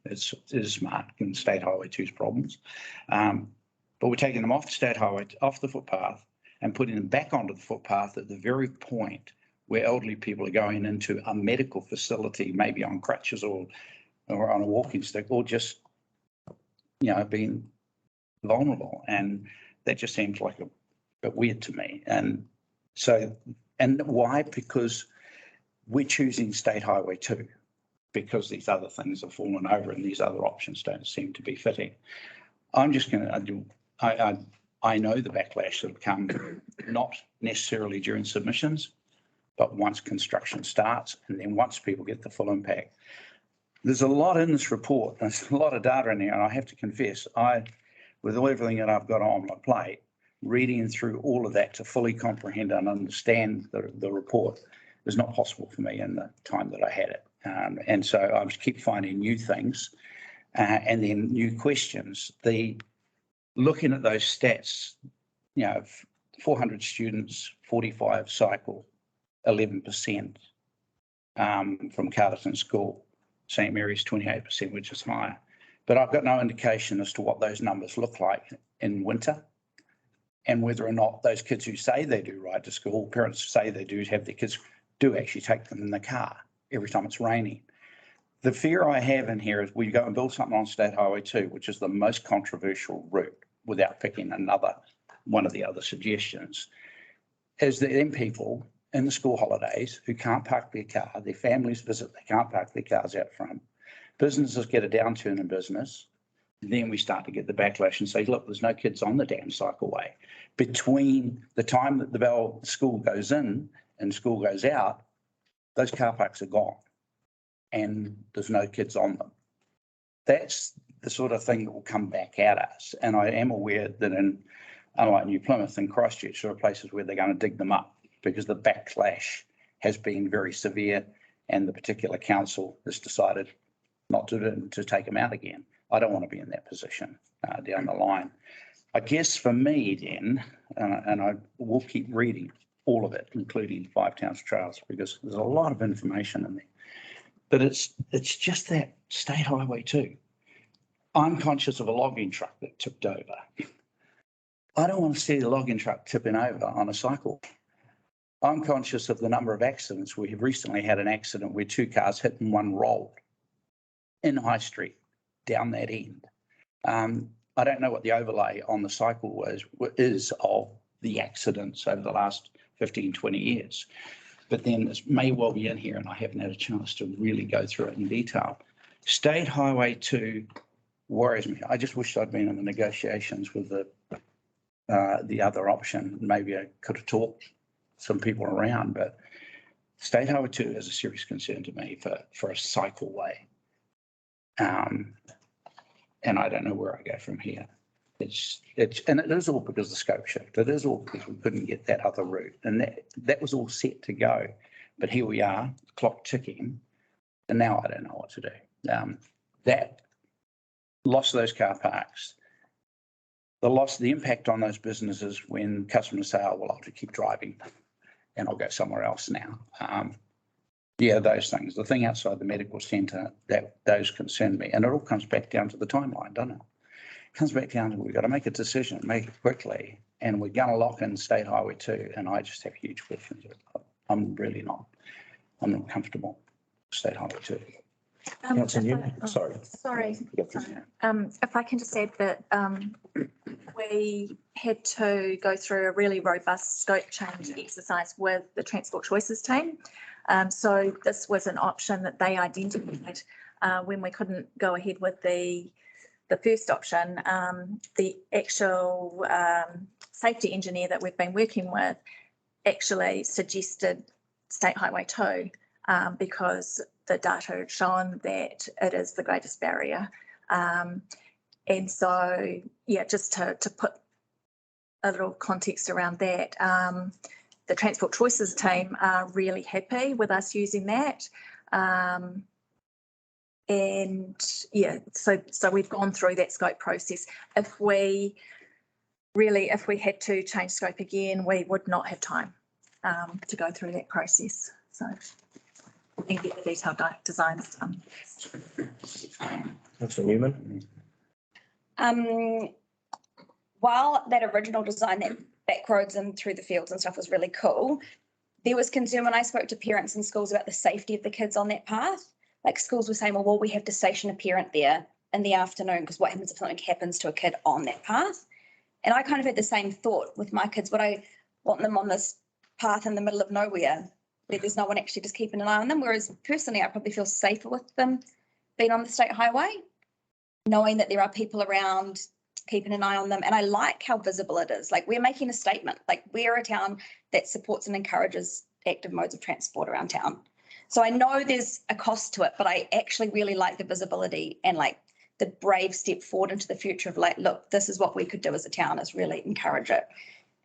It is smart given State Highway 2's problems. But we're taking them off the State Highway, off the footpath, and putting them back onto the footpath at the very point where elderly people are going into a medical facility, maybe on crutches or on a walking stick, or just, being vulnerable. And that just seems like a bit weird to me. And why? Because we're choosing State Highway 2 because these other things have fallen over and these other options don't seem to be fitting. I'm just going to, I know the backlash that will come, not necessarily during submissions, but once construction starts and then once people get the full impact. There's a lot in this report. There's a lot of data in there, and I have to confess, with everything that I've got on my plate, reading through all of that to fully comprehend and understand the report is not possible for me in the time that I had it. And so I just keep finding new things and then new questions. Looking at those stats, 400 students, 45 cycle, 11% from Carterton School, St Mary's 28%, which is higher. But I've got no indication as to what those numbers look like in winter and whether or not those kids who say they do ride to school, parents say they do have their kids, do actually take them in the car every time it's raining. The fear I have in here is we go and build something on State Highway 2, which is the most controversial route, without picking one of the other suggestions, is that then people in the school holidays who can't park their car, their families visit, they can't park their cars out front, businesses get a downturn in business, then we start to get the backlash and say, look, there's no kids on the damn cycleway. Between the time that the school goes in and school goes out, those car parks are gone and there's no kids on them. That's the sort of thing that will come back at us. And I am aware that unlike New Plymouth and Christchurch, there are places where they're going to dig them up because the backlash has been very severe and the particular council has decided not to take them out again. I don't want to be in that position down the line. I guess for me then, and I will keep reading all of it, including Five Towns Trails, because there's a lot of information in there. But it's just that State Highway 2. I'm conscious of a logging truck that tipped over. I don't want to see the logging truck tipping over on a cycle. I'm conscious of the number of accidents. We have recently had an accident where two cars hit and one rolled in High Street down that end. I don't know what the overlay on the cycle is of the accidents over the last 15, 20 years. But then this may well be in here and I haven't had a chance to really go through it in detail. State Highway 2 worries me. I just wish I'd been in the negotiations with the other option. Maybe I could have talked some people around, but State Highway 2 is a serious concern to me for a cycleway. And I don't know where I go from here. And it is all because of the scope shift. It is all because we couldn't get that other route. And that was all set to go. But here we are, clock ticking, and now I don't know what to do. That loss of those car parks, the impact on those businesses when customers say, oh, well, I'll just keep driving and I'll go somewhere else now. Yeah, those things. The thing outside the medical centre, those concern me. And it all comes back down to the timeline, doesn't it? It comes back down to we've got to make a decision, make it quickly, and we're going to lock in State Highway 2. And I just have huge questions. I'm not comfortable with State Highway 2. Councillor Newman, sorry. Sorry. If I can just add that we had to go through a really robust scope change exercise with the Transport Choices team. So this was an option that they identified when we couldn't go ahead with the first option. The actual safety engineer that we've been working with actually suggested State Highway 2 because the data had shown that it is the greatest barrier. And so, yeah, just to put a little context around that, the Transport Choices team are really happy with us using that. And yeah, so we've gone through that scope process. If we had to change scope again, we would not have time to go through that process. So we can get the detailed designs done. Councillor Newman. While that original design, that back roads and through the fields and stuff was really cool, there was concern when I spoke to parents in schools about the safety of the kids on that path. Like schools were saying, well, we have to station a parent there in the afternoon because what happens if something happens to a kid on that path? And I kind of had the same thought with my kids. Would I want them on this path in the middle of nowhere where there's no one actually just keeping an eye on them? Whereas personally, I probably feel safer with them being on the state highway, knowing that there are people around keeping an eye on them. And I like how visible it is. Like we're making a statement, like we're a town that supports and encourages active modes of transport around town. So I know there's a cost to it, but I actually really like the visibility and like the brave step forward into the future of like, look, this is what we could do as a town, is really encourage it.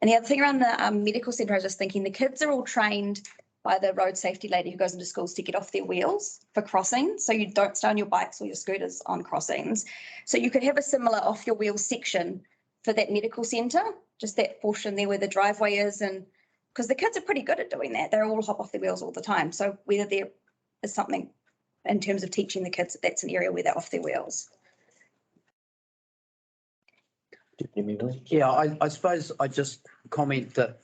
And the other thing around the medical centre, I was just thinking the kids are all trained by the road safety lady who goes into schools to get off their wheels for crossings. So you don't stay on your bikes or your scooters on crossings. So you could have a similar off your wheels section for that medical centre, just that portion there where the driveway is. And because the kids are pretty good at doing that. They're all hop off their wheels all the time. So whether there is something in terms of teaching the kids that that's an area where they're off their wheels. Yeah, I suppose I just comment that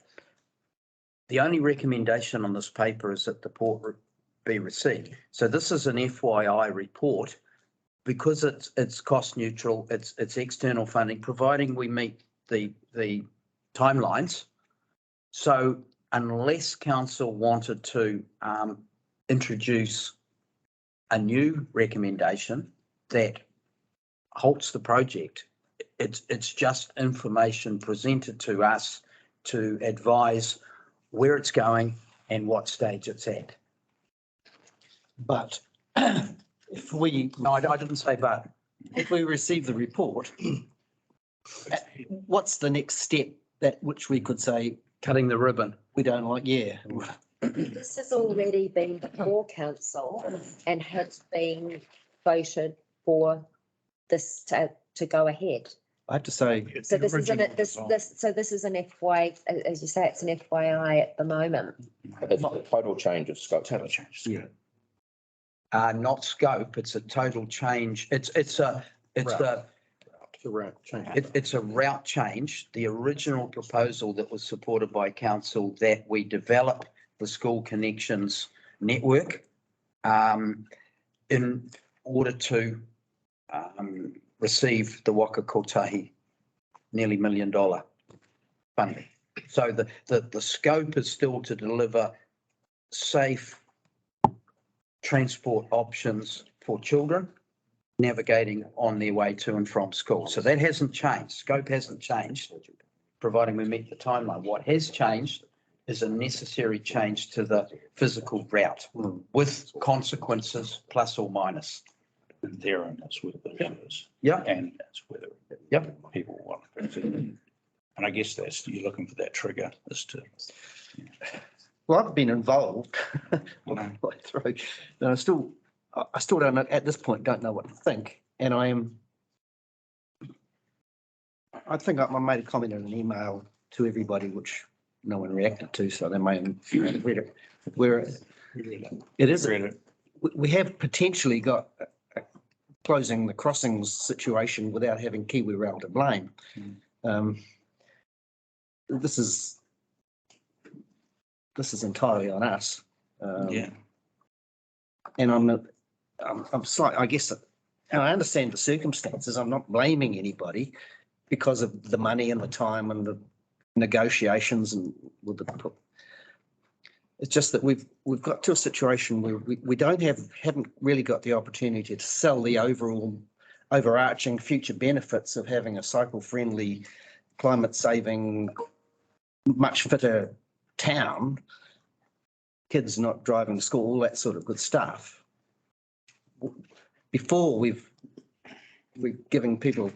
the only recommendation on this paper is that the report be received. So this is an FYI report because it's cost neutral, it's external funding, providing we meet the timelines. So unless council wanted to introduce a new recommendation that halts the project, it's just information presented to us to advise where it's going and what stage it's at. But if we, No, I didn't say but. if we receive the report, what's the next step that which we could say Cutting the ribbon. we don't like? Yeah. This has already been before council and has been voted for this to go ahead. I have to say, So this is this is an FY, as you say, it's an FYI at the moment. It's not a total change of scope. Total change. yeah, Not scope, it's a total change. It's a route change. The original proposal that was supported by council that we develop the school connections network in order to receive the Waka Kotahi nearly $1 million funding. So the scope is still to deliver safe transport options for children navigating on their way to and from school. So that hasn't changed. Scope hasn't changed, providing we meet the timeline. What has changed is a necessary change to the physical route with consequences plus or minus. And therein, that's where the issue is. Yeah. And that's whether people want to. And I guess that's, you're looking for that trigger as to. Well, I've been involved all the way through, and I still don't know, at this point, don't know what to think. And I think I made a comment in an email to everybody, which no one reacted to, so they may have read it. Where it is, we have potentially got closing the crossings situation without having Kiwi Rail to blame. This is entirely on us. And I'm slight, I guess, and I understand the circumstances. I'm not blaming anybody because of the money and the time and the negotiations and with the. It's just that we've got to a situation where we haven't really got the opportunity to sell the overarching future benefits of having a cycle-friendly, climate-saving, much fitter town. Kids not driving to school, all that sort of good stuff. Before we're giving people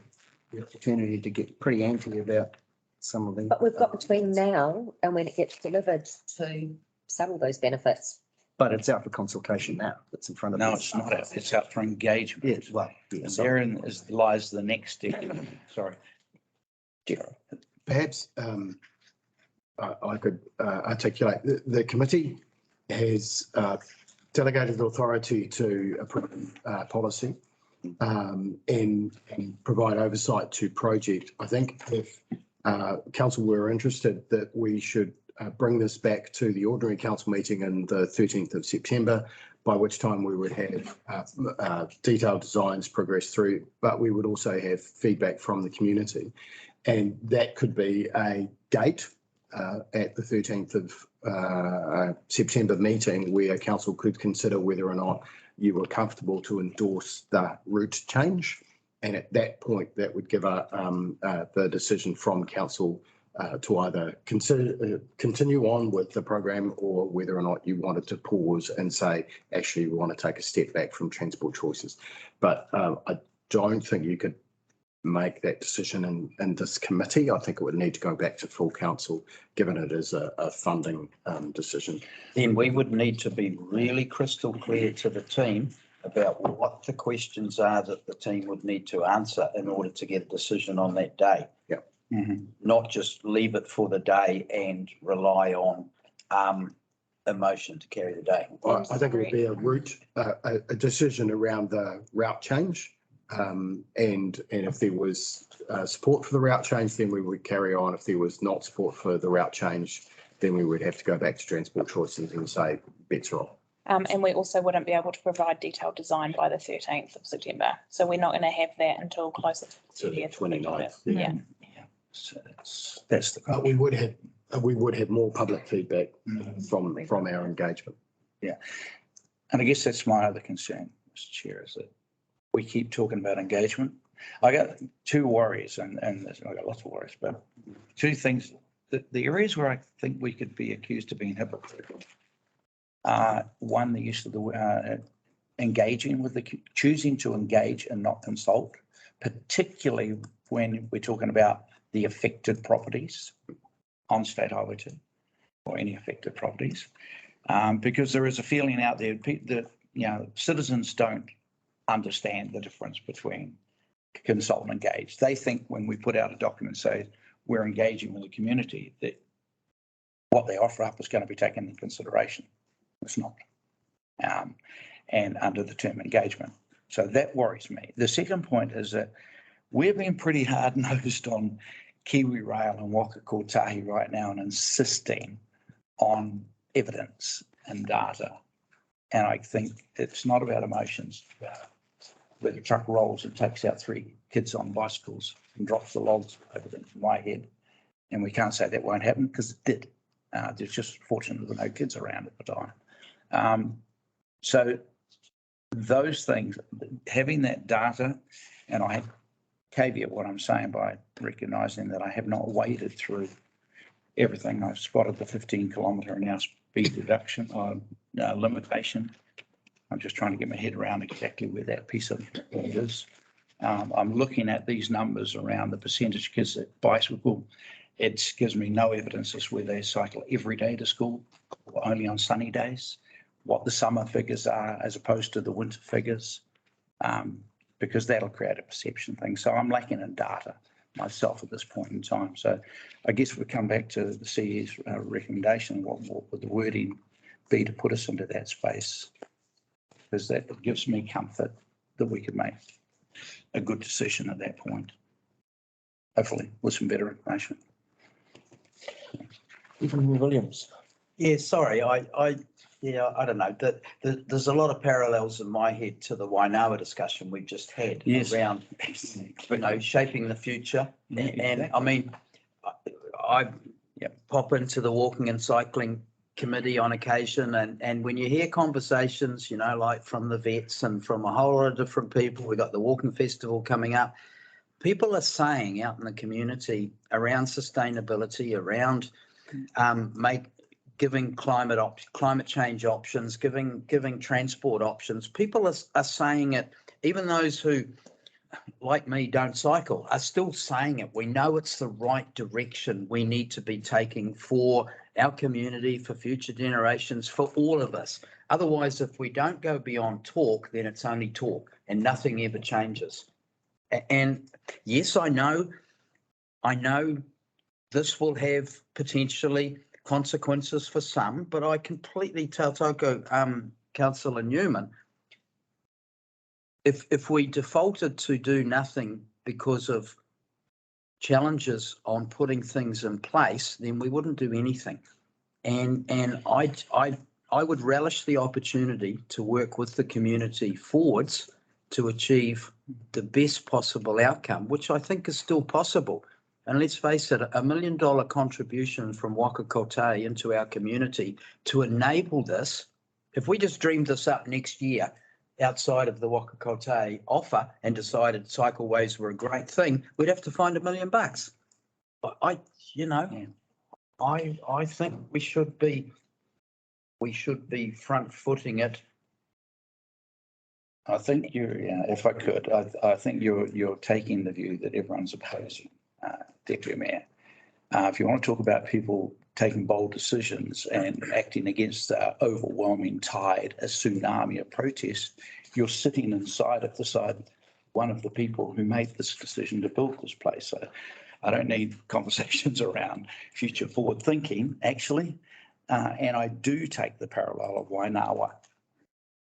the opportunity to get pretty antsy about some of the. But we've got between now and when it gets delivered to settle those benefits. But it's out for consultation now. It's in front of. No, it's not out. It's out for engagement. Yes, well, And therein lies the next step. Sorry. Perhaps I could articulate. The committee has delegated authority to approve policy and provide oversight to project. I think if council were interested, that we should bring this back to the ordinary council meeting on the 13th of September, by which time we would have detailed designs progress through, but we would also have feedback from the community. And that could be a date at the 13th of September meeting where council could consider whether or not you were comfortable to endorse the route change. And at that point, that would give the decision from council to either continue on with the program or whether or not you wanted to pause and say, actually, we want to take a step back from transport choices. But I don't think you could make that decision in this committee. I think it would need to go back to full council, given it is a funding decision. Then we would need to be really crystal clear to the team about what the questions are that the team would need to answer in order to get a decision on that day. Yeah. Mm-hmm. Not just leave it for the day and rely on emotion to carry the day. I think it would be a decision around the route change. And if there was support for the route change, then we would carry on. If there was not support for the route change, then we would have to go back to transport choices and say bets are off. And we also wouldn't be able to provide detailed design by the 13th of September. So we're not going to have that until closer to the 29th. Yeah. So that's the. We would have more public feedback from our engagement. Yeah. And I guess that's my other concern, Mr. Chair, is that we keep talking about engagement. I got two worries and I got lots of worries, but two things. The areas where I think we could be accused of being hypocritical. One, the use of the engaging with choosing to engage and not consult, particularly when we're talking about the affected properties on State Highway 2 or any affected properties, because there is a feeling out there that citizens don't understand the difference between consult and engage. They think when we put out a document say we're engaging with the community, that what they offer up is going to be taken into consideration. It's not, and under the term engagement. So that worries me. The second point is that we've been pretty hard-nosed on Kiwi Rail and Waka Kotahi right now and insisting on evidence and data. And I think it's not about emotions, where the truck rolls and takes out 3 kids on bicycles and drops the logs over them from my head And we can't say that won't happen because it did. There's just fortunately there were no kids around at the time. So those things, having that data, and I caveat what I'm saying by recognising that I have not waded through everything. I've spotted the 15-kilometre an hour speed reduction limitation. I'm just trying to get my head around exactly where that piece of it is. I'm looking at these numbers around the percentage of kids that bicycle. It gives me no evidence as whether they cycle every day to school or only on sunny days, what the summer figures are as opposed to the winter figures, because that'll create a perception thing. So I'm lacking in data myself at this point in time. So I guess we come back to the CE's recommendation. What would the wording be to put us into that space? Because that gives me comfort that we could make a good decision at that point, hopefully with some better information. Stephen Williams. Yeah, sorry, I don't know, there's a lot of parallels in my head to the Waingawa discussion we just had. Yes. Around, shaping the future. And I mean, I pop into the walking and cycling committee on occasion, and when you hear conversations, like from the vets and from a whole lot of different people, we got the walking festival coming up. People are saying out in the community around sustainability, around giving climate change options, giving transport options. People are saying it. Even those who, like me, don't cycle are still saying it. We know it's the right direction we need to be taking for our community, for future generations, for all of us. Otherwise, if we don't go beyond talk, then it's only talk and nothing ever changes. And yes, I know this will have potentially consequences for some, but I completely tautoko Councillor Newman. If we defaulted to do nothing because of challenges on putting things in place, then we wouldn't do anything. And I would relish the opportunity to work with the community forwards to achieve the best possible outcome, which I think is still possible. And let's face it, $1 million contribution from Waka Kotahi into our community to enable this. If we just dreamed this up next year outside of the Waka Kotahi offer and decided cycleways were a great thing, we'd have to find $1 million. But I think we should be front footing it. I think if I could, I think you're taking the view that everyone's opposing Deputy Mayor. If you want to talk about people taking bold decisions and acting against the overwhelming tide, a tsunami of protest, you're sitting inside one of the people who made this decision to build this place. So I don't need conversations around future forward thinking, actually. And I do take the parallel of Waingawa.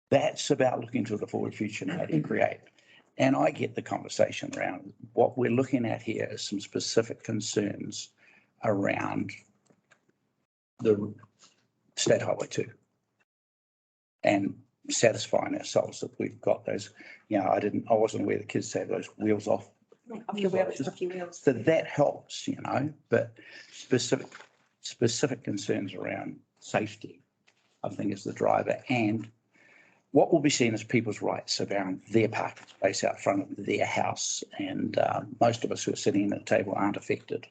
That's about looking to the forward future and how to create. And I get the conversation around what we're looking at here is some specific concerns around the State Highway 2 and satisfying ourselves that we've got those. I wasn't aware the kids have those wheels off. Off your wheels. So that helps, but specific concerns around safety, I think, is the driver. And what will be seen as people's rights around their parking space out front of their house. And most of us who are sitting at the table aren't affected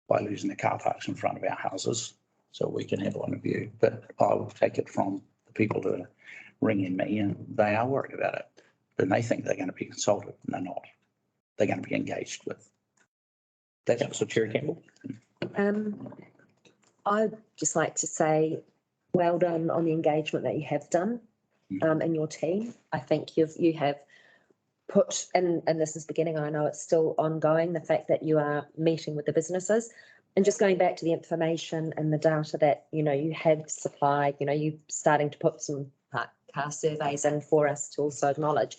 by losing the car parks in front of our houses. So we can have one of you. But I will take it from the people who are ringing me, and they are worried about it. And they think they're going to be consulted, and they're not. They're going to be engaged with. That's also Cherry-Campbell. I'd just like to say well done on the engagement that you have done. And your team. I think you have put, and this is beginning, I know it's still ongoing, the fact that you are meeting with the businesses and just going back to the information and the data that, you have supplied, you starting to put some car surveys in for us to also acknowledge.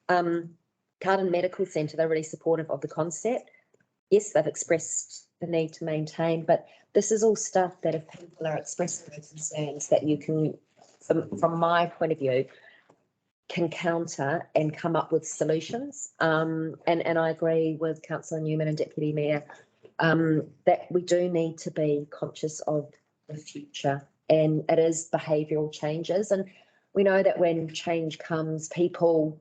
Carterton Medical Centre, they're really supportive of the concept. Yes, they've expressed the need to maintain, but this is all stuff that if people are expressing their concerns that you can, from my point of view, can counter and come up with solutions. And I agree with Councillor Newman and Deputy Mayor that we do need to be conscious of the future, and it is behavioural changes. And we know that when change comes, people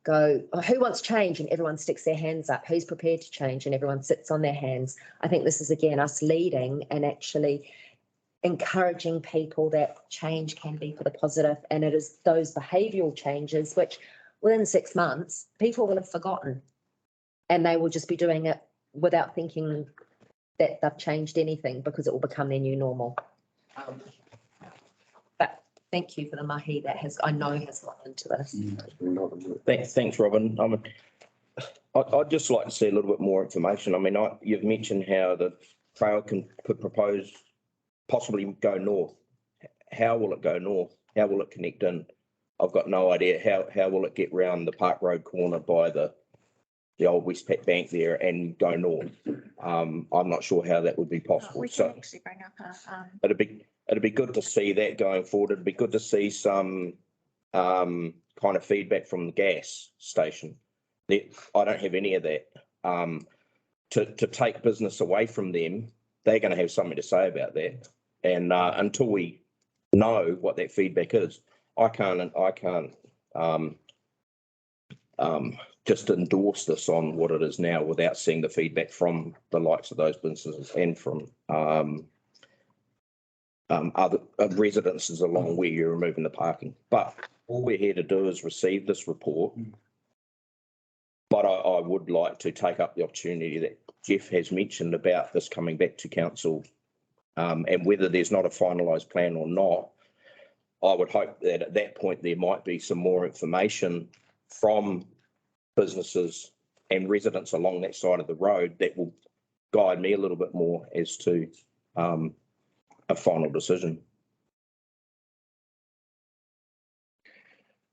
go, oh, who wants change? And everyone sticks their hands up. Who's prepared to change? And everyone sits on their hands. I think this is, again, us leading and actually encouraging people that change can be for the positive. And it is those behavioural changes, which within 6 months, people will have forgotten. And they will just be doing it without thinking that they've changed anything, because it will become their new normal. But thank you for the mahi that I know has gone into this. Thanks, Robin. I'd just like to see a little bit more information. I mean, you've mentioned how the trail could propose possibly go north. How will it go north? How will it connect in? I've got no idea. How will it get round the Park Road corner by the old Westpac Bank there and go north? I'm not sure how that would be possible. We can actually bring up It'd be good to see that going forward. It'd be good to see some kind of feedback from the gas station. I don't have any of that. To take business away from them, they're going to have something to say about that. And until we know what that feedback is, I can't just endorse this on what it is now without seeing the feedback from the likes of those businesses and from other residences along where you're removing the parking. But all we're here to do is receive this report. But I would like to take up the opportunity that Jeff has mentioned about this coming back to council, and whether there's not a finalised plan or not. I would hope that at that point there might be some more information from businesses and residents along that side of the road that will guide me a little bit more as to a final decision.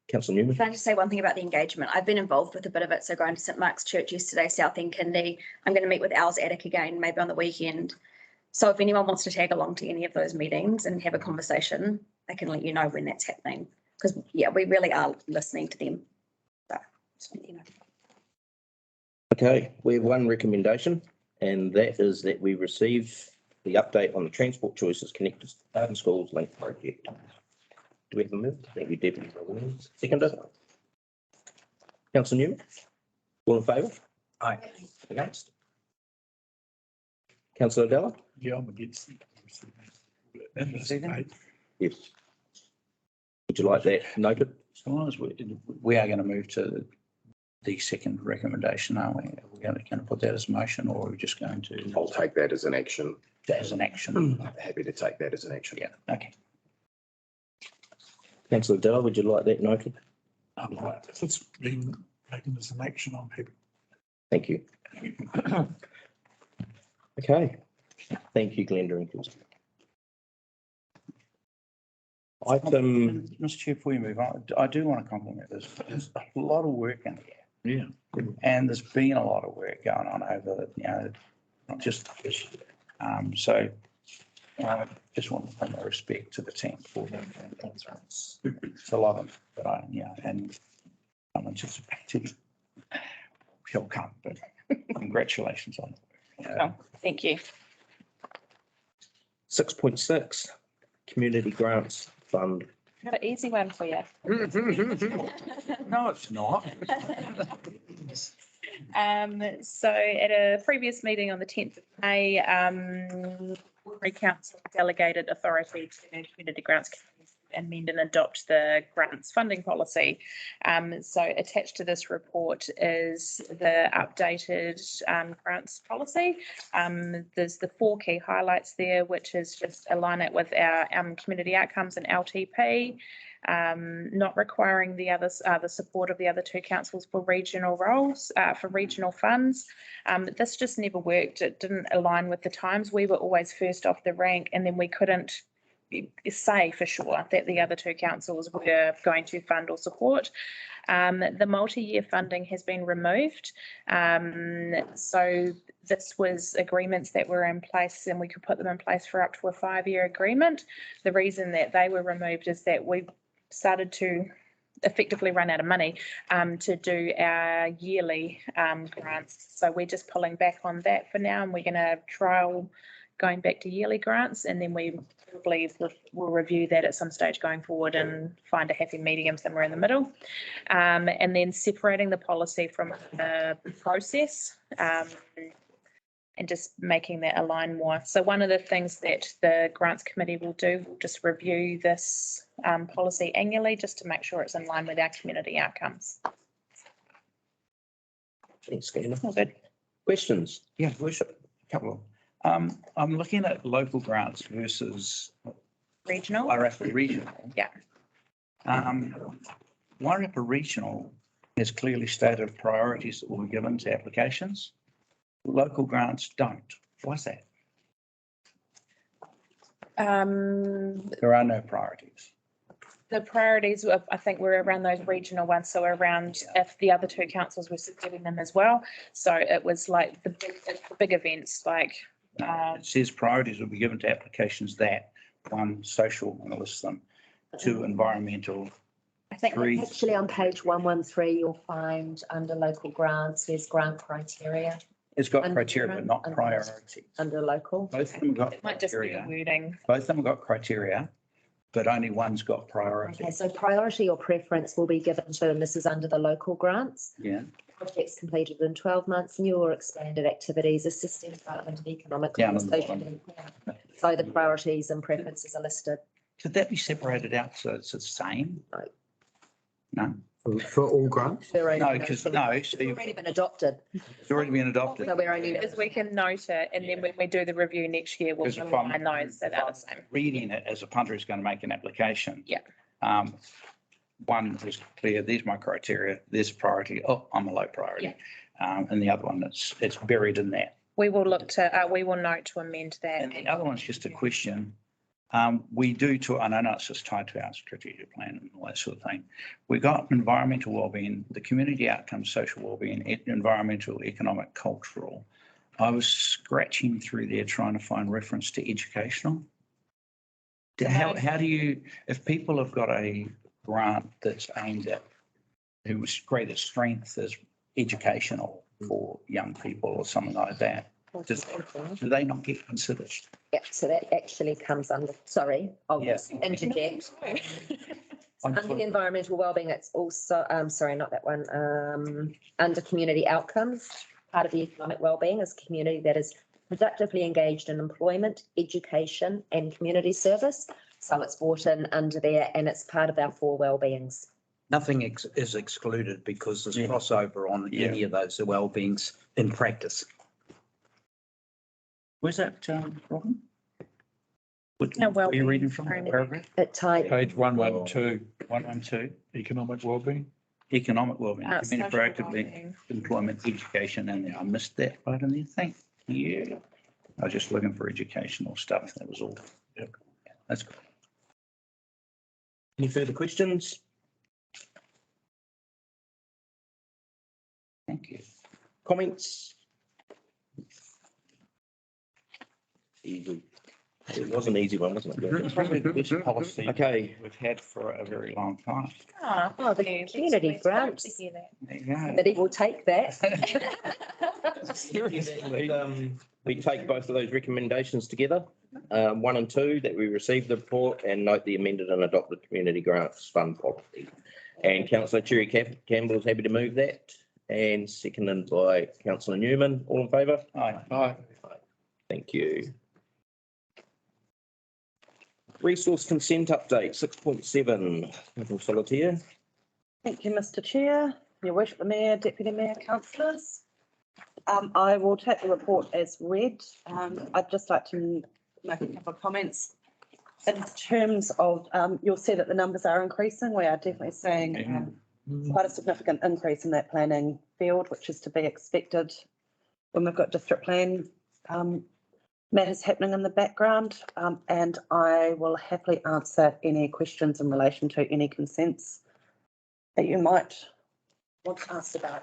Councillor Newman. Can I just say one thing about the engagement? I've been involved with a bit of it. So going to St Mark's Church yesterday, South End Kindy. I'm going to meet with Al's Attic again, maybe on the weekend. So if anyone wants to tag along to any of those meetings and have a conversation, I can let you know when that's happening. Because, yeah, we really are listening to them. So, just let you know. Okay, we have one recommendation, and that is that we receive the update on the Transport Choices Connected Schools Link project. Do we have a move? Thank you, Deputy Williams. Seconder. Councillor Newman. All in favour? Aye. Against? Councillor Della? Yeah, I'm against it. Yes. Would you like that noted? So long as we are going to move to the second recommendation, aren't we? Are we going to put that as a motion, or are we just going to? I'll take that as an action. As an action. I'm happy to take that as an action. Yeah, okay. Councillor Della, would you like that noted? If it's been taken as an action, I'm happy. Thank you. Okay. Thank you, Glenda and Chris. Item. Mr. Chair, before you move on, I do want to compliment this. There's a lot of work in here. Yeah. And there's been a lot of work going on over, not just this year. So I just want to pay my respect to the team for that. It's a lot of, but and I'm anticipating he'll come, but congratulations on it. Oh, thank you. 6.6, Community Grants Fund. Got an easy one for you. No, it's not. So at a previous meeting on the 10th of May, Ordinary Council delegated authority to the Community Grants Committee to amend and adopt the grants funding policy. So attached to this report is the updated grants policy. There's the 4 key highlights there, which is just align it with our community outcomes and LTP. Not requiring the support of the other 2 councils for regional roles, for regional funds. This just never worked. It didn't align with the times. We were always first off the rank, and then we couldn't say for sure that the other 2 councils were going to fund or support. The multi-year funding has been removed. So this was agreements that were in place, and we could put them in place for up to a 5-year agreement. The reason that they were removed is that we started to effectively run out of money to do our yearly grants. So we're just pulling back on that for now, and we're going to trial going back to yearly grants, and then we probably will review that at some stage going forward and find a happy medium somewhere in the middle. And then separating the policy from the process. And just making that align more. So one of the things that the grants committee will do, will just review this policy annually, just to make sure it's in line with our community outcomes. Thanks, Candice. All good. Questions? Yeah, worship, couple. I'm looking at local grants versus Regional. Wairarapa Regional. Yeah. Wairarapa Regional has clearly stated priorities that will be given to applications. Local grants don't. Why's that? There are no priorities. The priorities, I think, were around those regional ones. So around if the other two councils were giving them as well. So it was like the big events, like. It says priorities will be given to applications that, 1, social, I'm going to list them, 2, environmental. I think 3. Actually, on page 113, you'll find under local grants, there's grant criteria. It's got Under criteria, but not under- priorities. Under local. Both of them got it might just be criteria. wording. Both of them got criteria, but only one's got priority. Okay, so priority or preference will be given to, and this is under the local grants. Yeah. Projects completed in 12 months, new or expanded activities, assisting development of economic. Down on the social development. So the priorities and preferences are listed. Could that be separated out so it's the same? No. No? For all grants? No, because no, It's already been adopted. it's already been adopted. So we're only. Because we can note it, and then when we do the review next year, we'll Because if I'm- align those that are the same. Reading it as a punter who's going to make an application. Yeah. One is clear, these are my criteria, there's priority, oh, I'm a low priority. And the other one, it's buried in that. We will look to, we will note to amend that. And the other one's just a question. We do to, and I know it's just tied to our strategic plan and all that sort of thing. We got environmental wellbeing, the community outcomes, social wellbeing, environmental, economic, cultural. I was scratching through there trying to find reference to educational. How do you, if people have got a grant that's aimed at whose greatest strength is educational for young people or something like that, do they not get considered? Yeah, so that actually comes under, sorry, I'll Yes. interject. Under the environmental wellbeing, it's also, sorry, not that one, under community outcomes. Part of the economic wellbeing is community that is productively engaged in employment, education and community service. So it's brought in under there and it's part of our 4 wellbeings. Nothing is excluded because there's crossover on any of those wellbeings in practice. Where's that, Robin? No, What are you wellbeing reading from? framework. Paragraph? It tied. Page 112, 112, economic wellbeing. economic wellbeing, community Social proactively, wellbeing. employment, education, and I missed that right in there. Thank you. I was just looking for educational stuff. That was all. Yep. That's good. Any further questions? Thank you. Comments? Easy. It was an easy one, wasn't it? It's probably the best policy Okay. we've had for a very long time. Oh, the thank you. community It's great grants. to hear that. There you go. But he will take that. We take both of those recommendations together, 1 and 2, that we received the report and note the amended and adopted community grants fund policy. And councillor Cherry-Campbell is happy to move that and seconded by councillor Newman. All in favour? Aye. Aye. Thank you. Resource consent update, 6.7, Councillor Solitaire. Thank you, Mr Chair, Your Worship, the Mayor, Deputy Mayor, councillors. I will take the report as read. I'd just like to make a couple of comments. In terms of, you'll see that the numbers are increasing. We are definitely seeing quite a significant increase in that planning field, which is to be expected when we've got district plan matters happening in the background. And I will happily answer any questions in relation to any consents that you might want to ask about.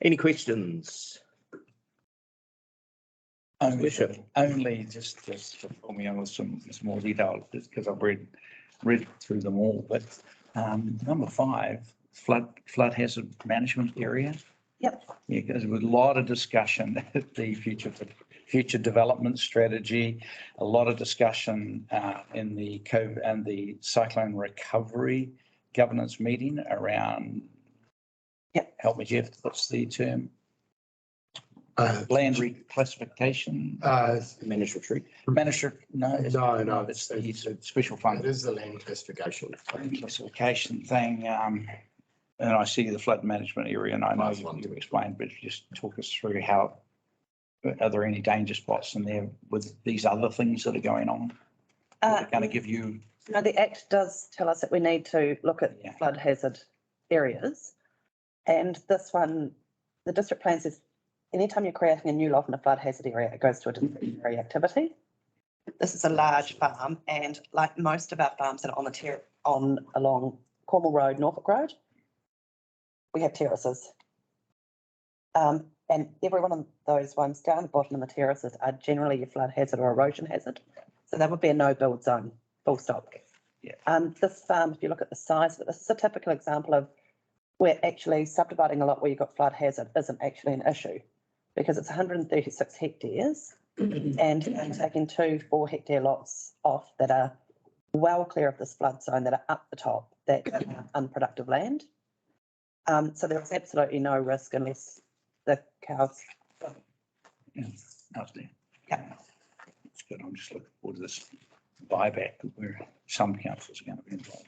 Any questions? Only just to fill me in with some more detail, just because I've read through them all, but number 5, flood hazard management area. Yep. Yeah, because with a lot of discussion at the future development strategy, a lot of discussion in the COVID and the cyclone recovery governance meeting around. Yep. Help me, Jeff. What's the term? Land reclassification. Managed retreat. No, It's it's a special fund. It is the land classification. Classification thing, and I see the flood management area, and I know Last one. you explained, but just talk us through how, are there any danger spots in there with these other things that are going on? Going to give you, No, the Act does tell us that we need to look at Yeah. flood hazard areas. And this one, the district plan says, anytime you're creating a new lot in a flood hazard area, it goes to a discretionary activity. This is a large farm, and like most of our farms that are on along Cornwall Road, Norfolk Road, we have terraces. And every one of those ones down the bottom of the terraces are generally a flood hazard or erosion hazard. So that would be a no build zone, full stop. Yeah. This farm, if you look at the size of it, this is a typical example of where actually subdividing a lot where you've got flood hazard isn't actually an issue, because it's 136 hectares and taking 2 4-hectare lots off that are well clear of this flood zone, that are up the top, that are unproductive land. So there's absolutely no risk unless the cows. out there. Yeah. It's good. I'm just looking forward to this buyback where some councils are going to be involved.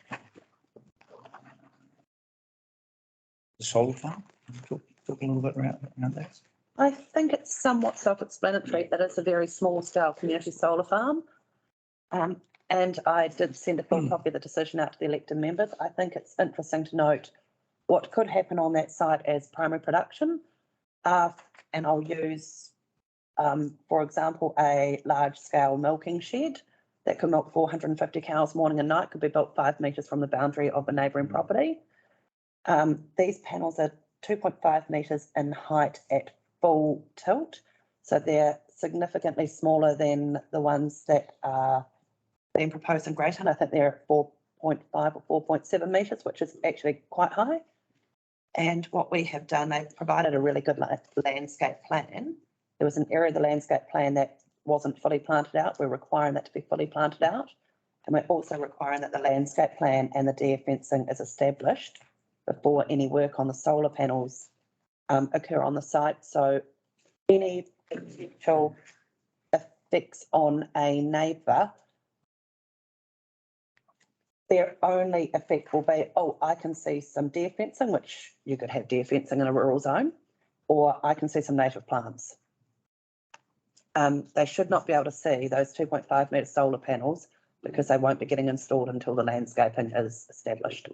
The solar farm, talk a little bit around that. I think it's somewhat self-explanatory that it's a very small scale community solar farm. And I did send a full copy of the decision out to the elected members. I think it's interesting to note what could happen on that site as primary production. And I'll use, for example, a large scale milking shed that could milk 450 cows morning and night, could be built 5 metres from the boundary of a neighbouring property. These panels are 2.5 metres in height at full tilt. So they're significantly smaller than the ones that are being proposed in Greytown. I think they're at 4.5 or 4.7 metres, which is actually quite high. And what we have done, they've provided a really good landscape plan. There was an area of the landscape plan that wasn't fully planted out. We're requiring that to be fully planted out. And we're also requiring that the landscape plan and the deer fencing is established before any work on the solar panels occur on the site. So any potential effects on a neighbour, their only effect will be, oh, I can see some deer fencing, which you could have deer fencing in a rural zone, or I can see some native plants. They should not be able to see those 2.5 metre solar panels because they won't be getting installed until the landscaping is established.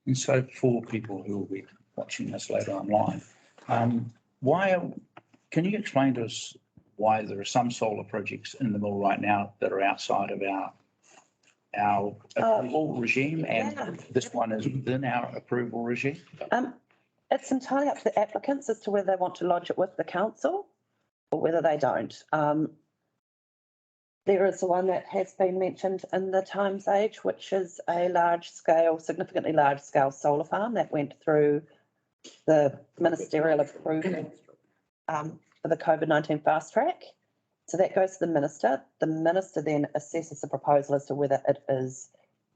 And so for people who will be watching this later online, can you explain to us why there are some solar projects in the mill right now that are outside of our approval regime, and this one is within our approval regime? It's entirely up to the applicants as to whether they want to lodge it with the council or whether they don't. There is the one that has been mentioned in the Times Age, which is a large scale, significantly large scale solar farm that went through the ministerial approval for the COVID-19 fast track. So that goes to the minister. The minister then assesses the proposal as to whether it is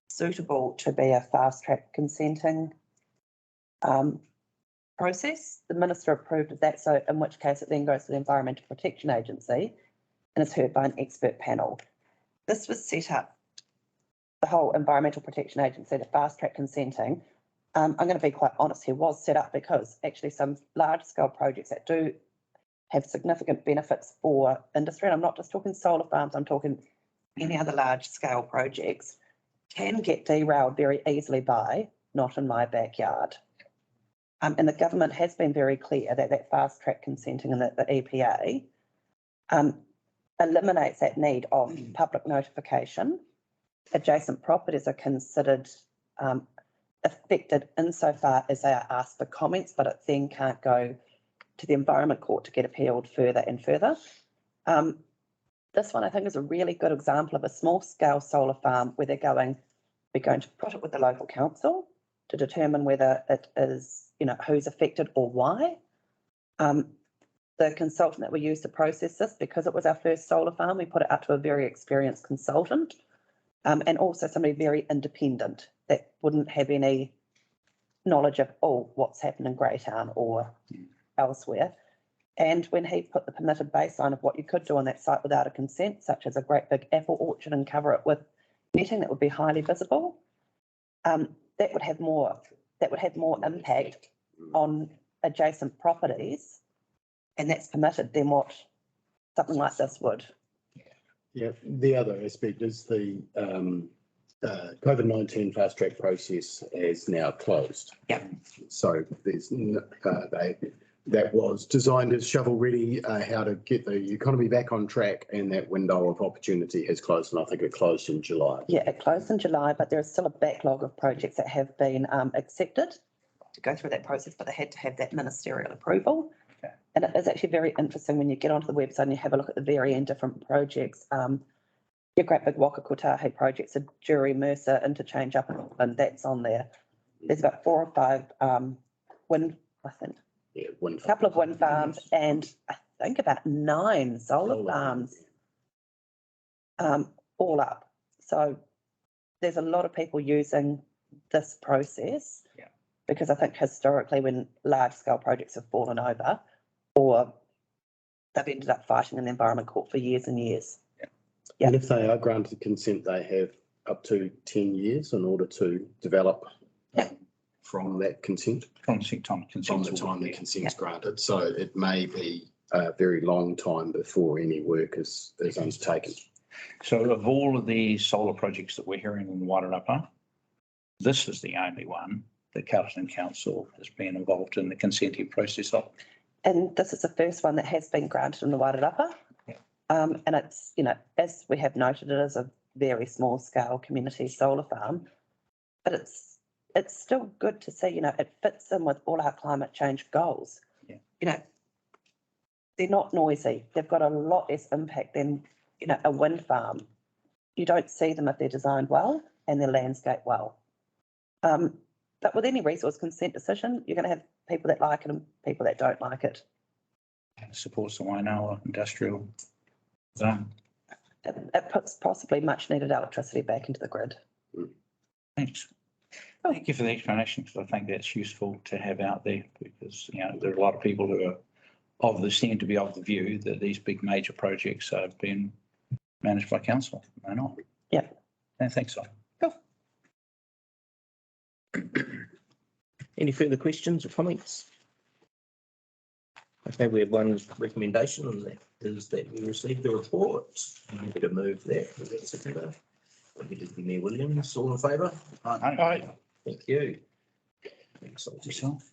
suitable to be a fast track consenting process. The minister approved of that, so in which case it then goes to the Environmental Protection Agency and is heard by an expert panel. This was set up, the whole Environmental Protection Agency, the fast track consenting. I'm going to be quite honest here, was set up because actually some large scale projects that do have significant benefits for industry, and I'm not just talking solar farms, I'm talking any other large scale projects, can get derailed very easily by not in my backyard. And the government has been very clear that that fast track consenting and that the EPA eliminates that need of public notification. Adjacent properties are considered affected insofar as they are asked for comments, but it then can't go to the Environment Court to get appealed further and further. This one I think is a really good example of a small scale solar farm where we're going to put it with the local council to determine whether it is, who's affected or why. The consultant that we used to process this, because it was our first solar farm, we put it out to a very experienced consultant, and also somebody very independent that wouldn't have any knowledge of, what's happened in Greytown or elsewhere. And when he put the permitted baseline of what you could do on that site without a consent, such as a great big apple orchard and cover it with netting that would be highly visible, that would have more impact on adjacent properties, and that's permitted than what something like this would. Yeah, the other aspect is the COVID-19 fast track process is now closed. Yeah. So there's that was designed as shovel ready, how to get the economy back on track, and that window of opportunity has closed, and I think it closed in July. Yeah, it closed in July, but there is still a backlog of projects that have been accepted to go through that process, but they had to have that ministerial approval. Okay. And it is actually very interesting when you get onto the website and you have a look at the varying different projects. Your great big Waka Kotahi projects, a Jury Mercer interchange up in Auckland, that's on there. There's about 4 or 5 wind, I think. Yeah, A couple of wind farms and I think about 9 solar farms, all up. So there's a lot of people using this process. Yeah. Because I think historically when large scale projects have fallen over, or they've ended up fighting in the Environment Court for years and years. Yeah. And if they are granted consent, they have up to 10 years in order to develop from that consent. From the time From the time the consent's granted. So it may be a very long time before any work is undertaken. So of all of the solar projects that we're hearing in Wairarapa, this is the only one that Carterton Council has been involved in the consenting process of. And this is the first one that has been granted in the Wairarapa. Yeah. And it's, as we have noted, it is a very small scale community solar farm, but it's still good to see, it fits in with all our climate change goals. Yeah. They're not noisy. They've got a lot less impact than, a wind farm. You don't see them if they're designed well and they're landscaped well. But with any resource consent decision, you're going to have people that like it and people that don't like it. Supports the Waingawa industrial zone. It puts possibly much needed electricity back into the grid. Thanks. Thank you for the explanation, because I think that's useful to have out there, because, there are a lot of people who are seem to be of the view that these big major projects are being managed by council. They're not. Yeah. And thanks, so. Any further questions or comments? Okay, we have one recommendation, and that is that we receive the report. I'm happy to move that. Is that seconder? Mayor Williams, all in favour? Aye. Thank you. Excellent. Yourself?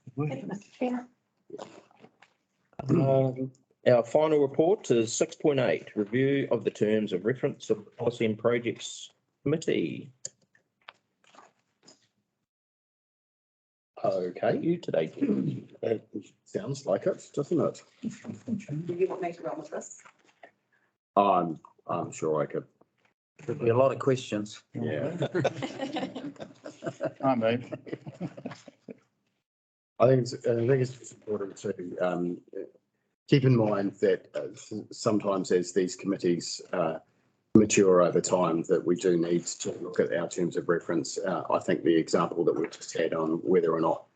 Our final report is 6.8, review of the terms of reference of the Policy and Projects Committee. Okay. You today. That sounds like it, doesn't it? Do you want me to run with this? I'm sure I could. There'll be a lot of questions. Yeah. I move. I think it's important to keep in mind that sometimes as these committees mature over time, that we do need to look at our terms of reference. I think the example that we just had on whether or not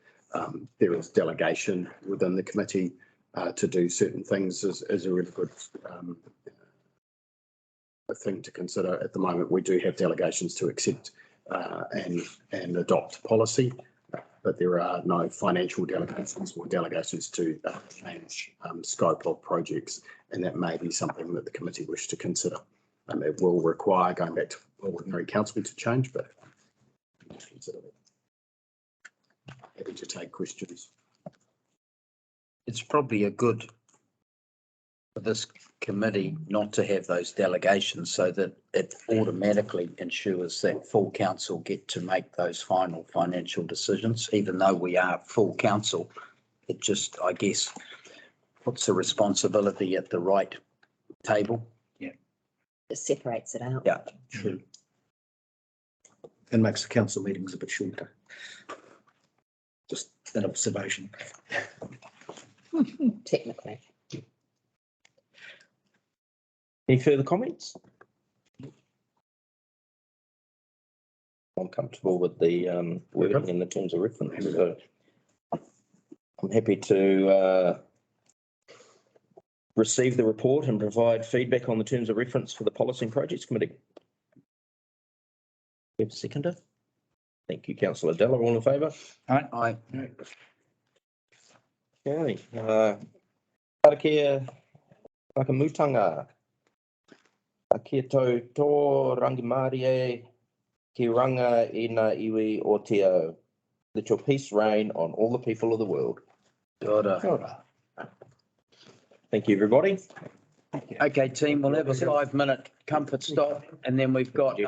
there is delegation within the committee to do certain things is a really good thing to consider. At the moment, we do have delegations to accept and adopt policy, but there are no financial delegations or delegations to change scope of projects, and that may be something that the committee wish to consider. It will require going back to ordinary council to change, but consider that. Happy to take questions. It's probably a good for this committee not to have those delegations, so that it automatically ensures that full council get to make those final financial decisions. Even though we are full council, it just, I guess, puts the responsibility at the right table. It separates it out. Yeah, true. And makes the council meetings a bit shorter. Just an observation. Technically. Any further comments? I'm comfortable with the wording in the terms of reference. So I'm happy to receive the report and provide feedback on the terms of reference for the Policy and Projects Committee. We have a seconder. Thank you, councillor Della. All in favour? Aye. Okay. Karakia whakamutanga. Kia tau tō rangimari e ki ranga I ngā iwi o te ao. Let your peace reign on all the people of the world. Kia ora. Thank you, everybody. Okay, team, we'll have a 5-minute comfort stop and then we've got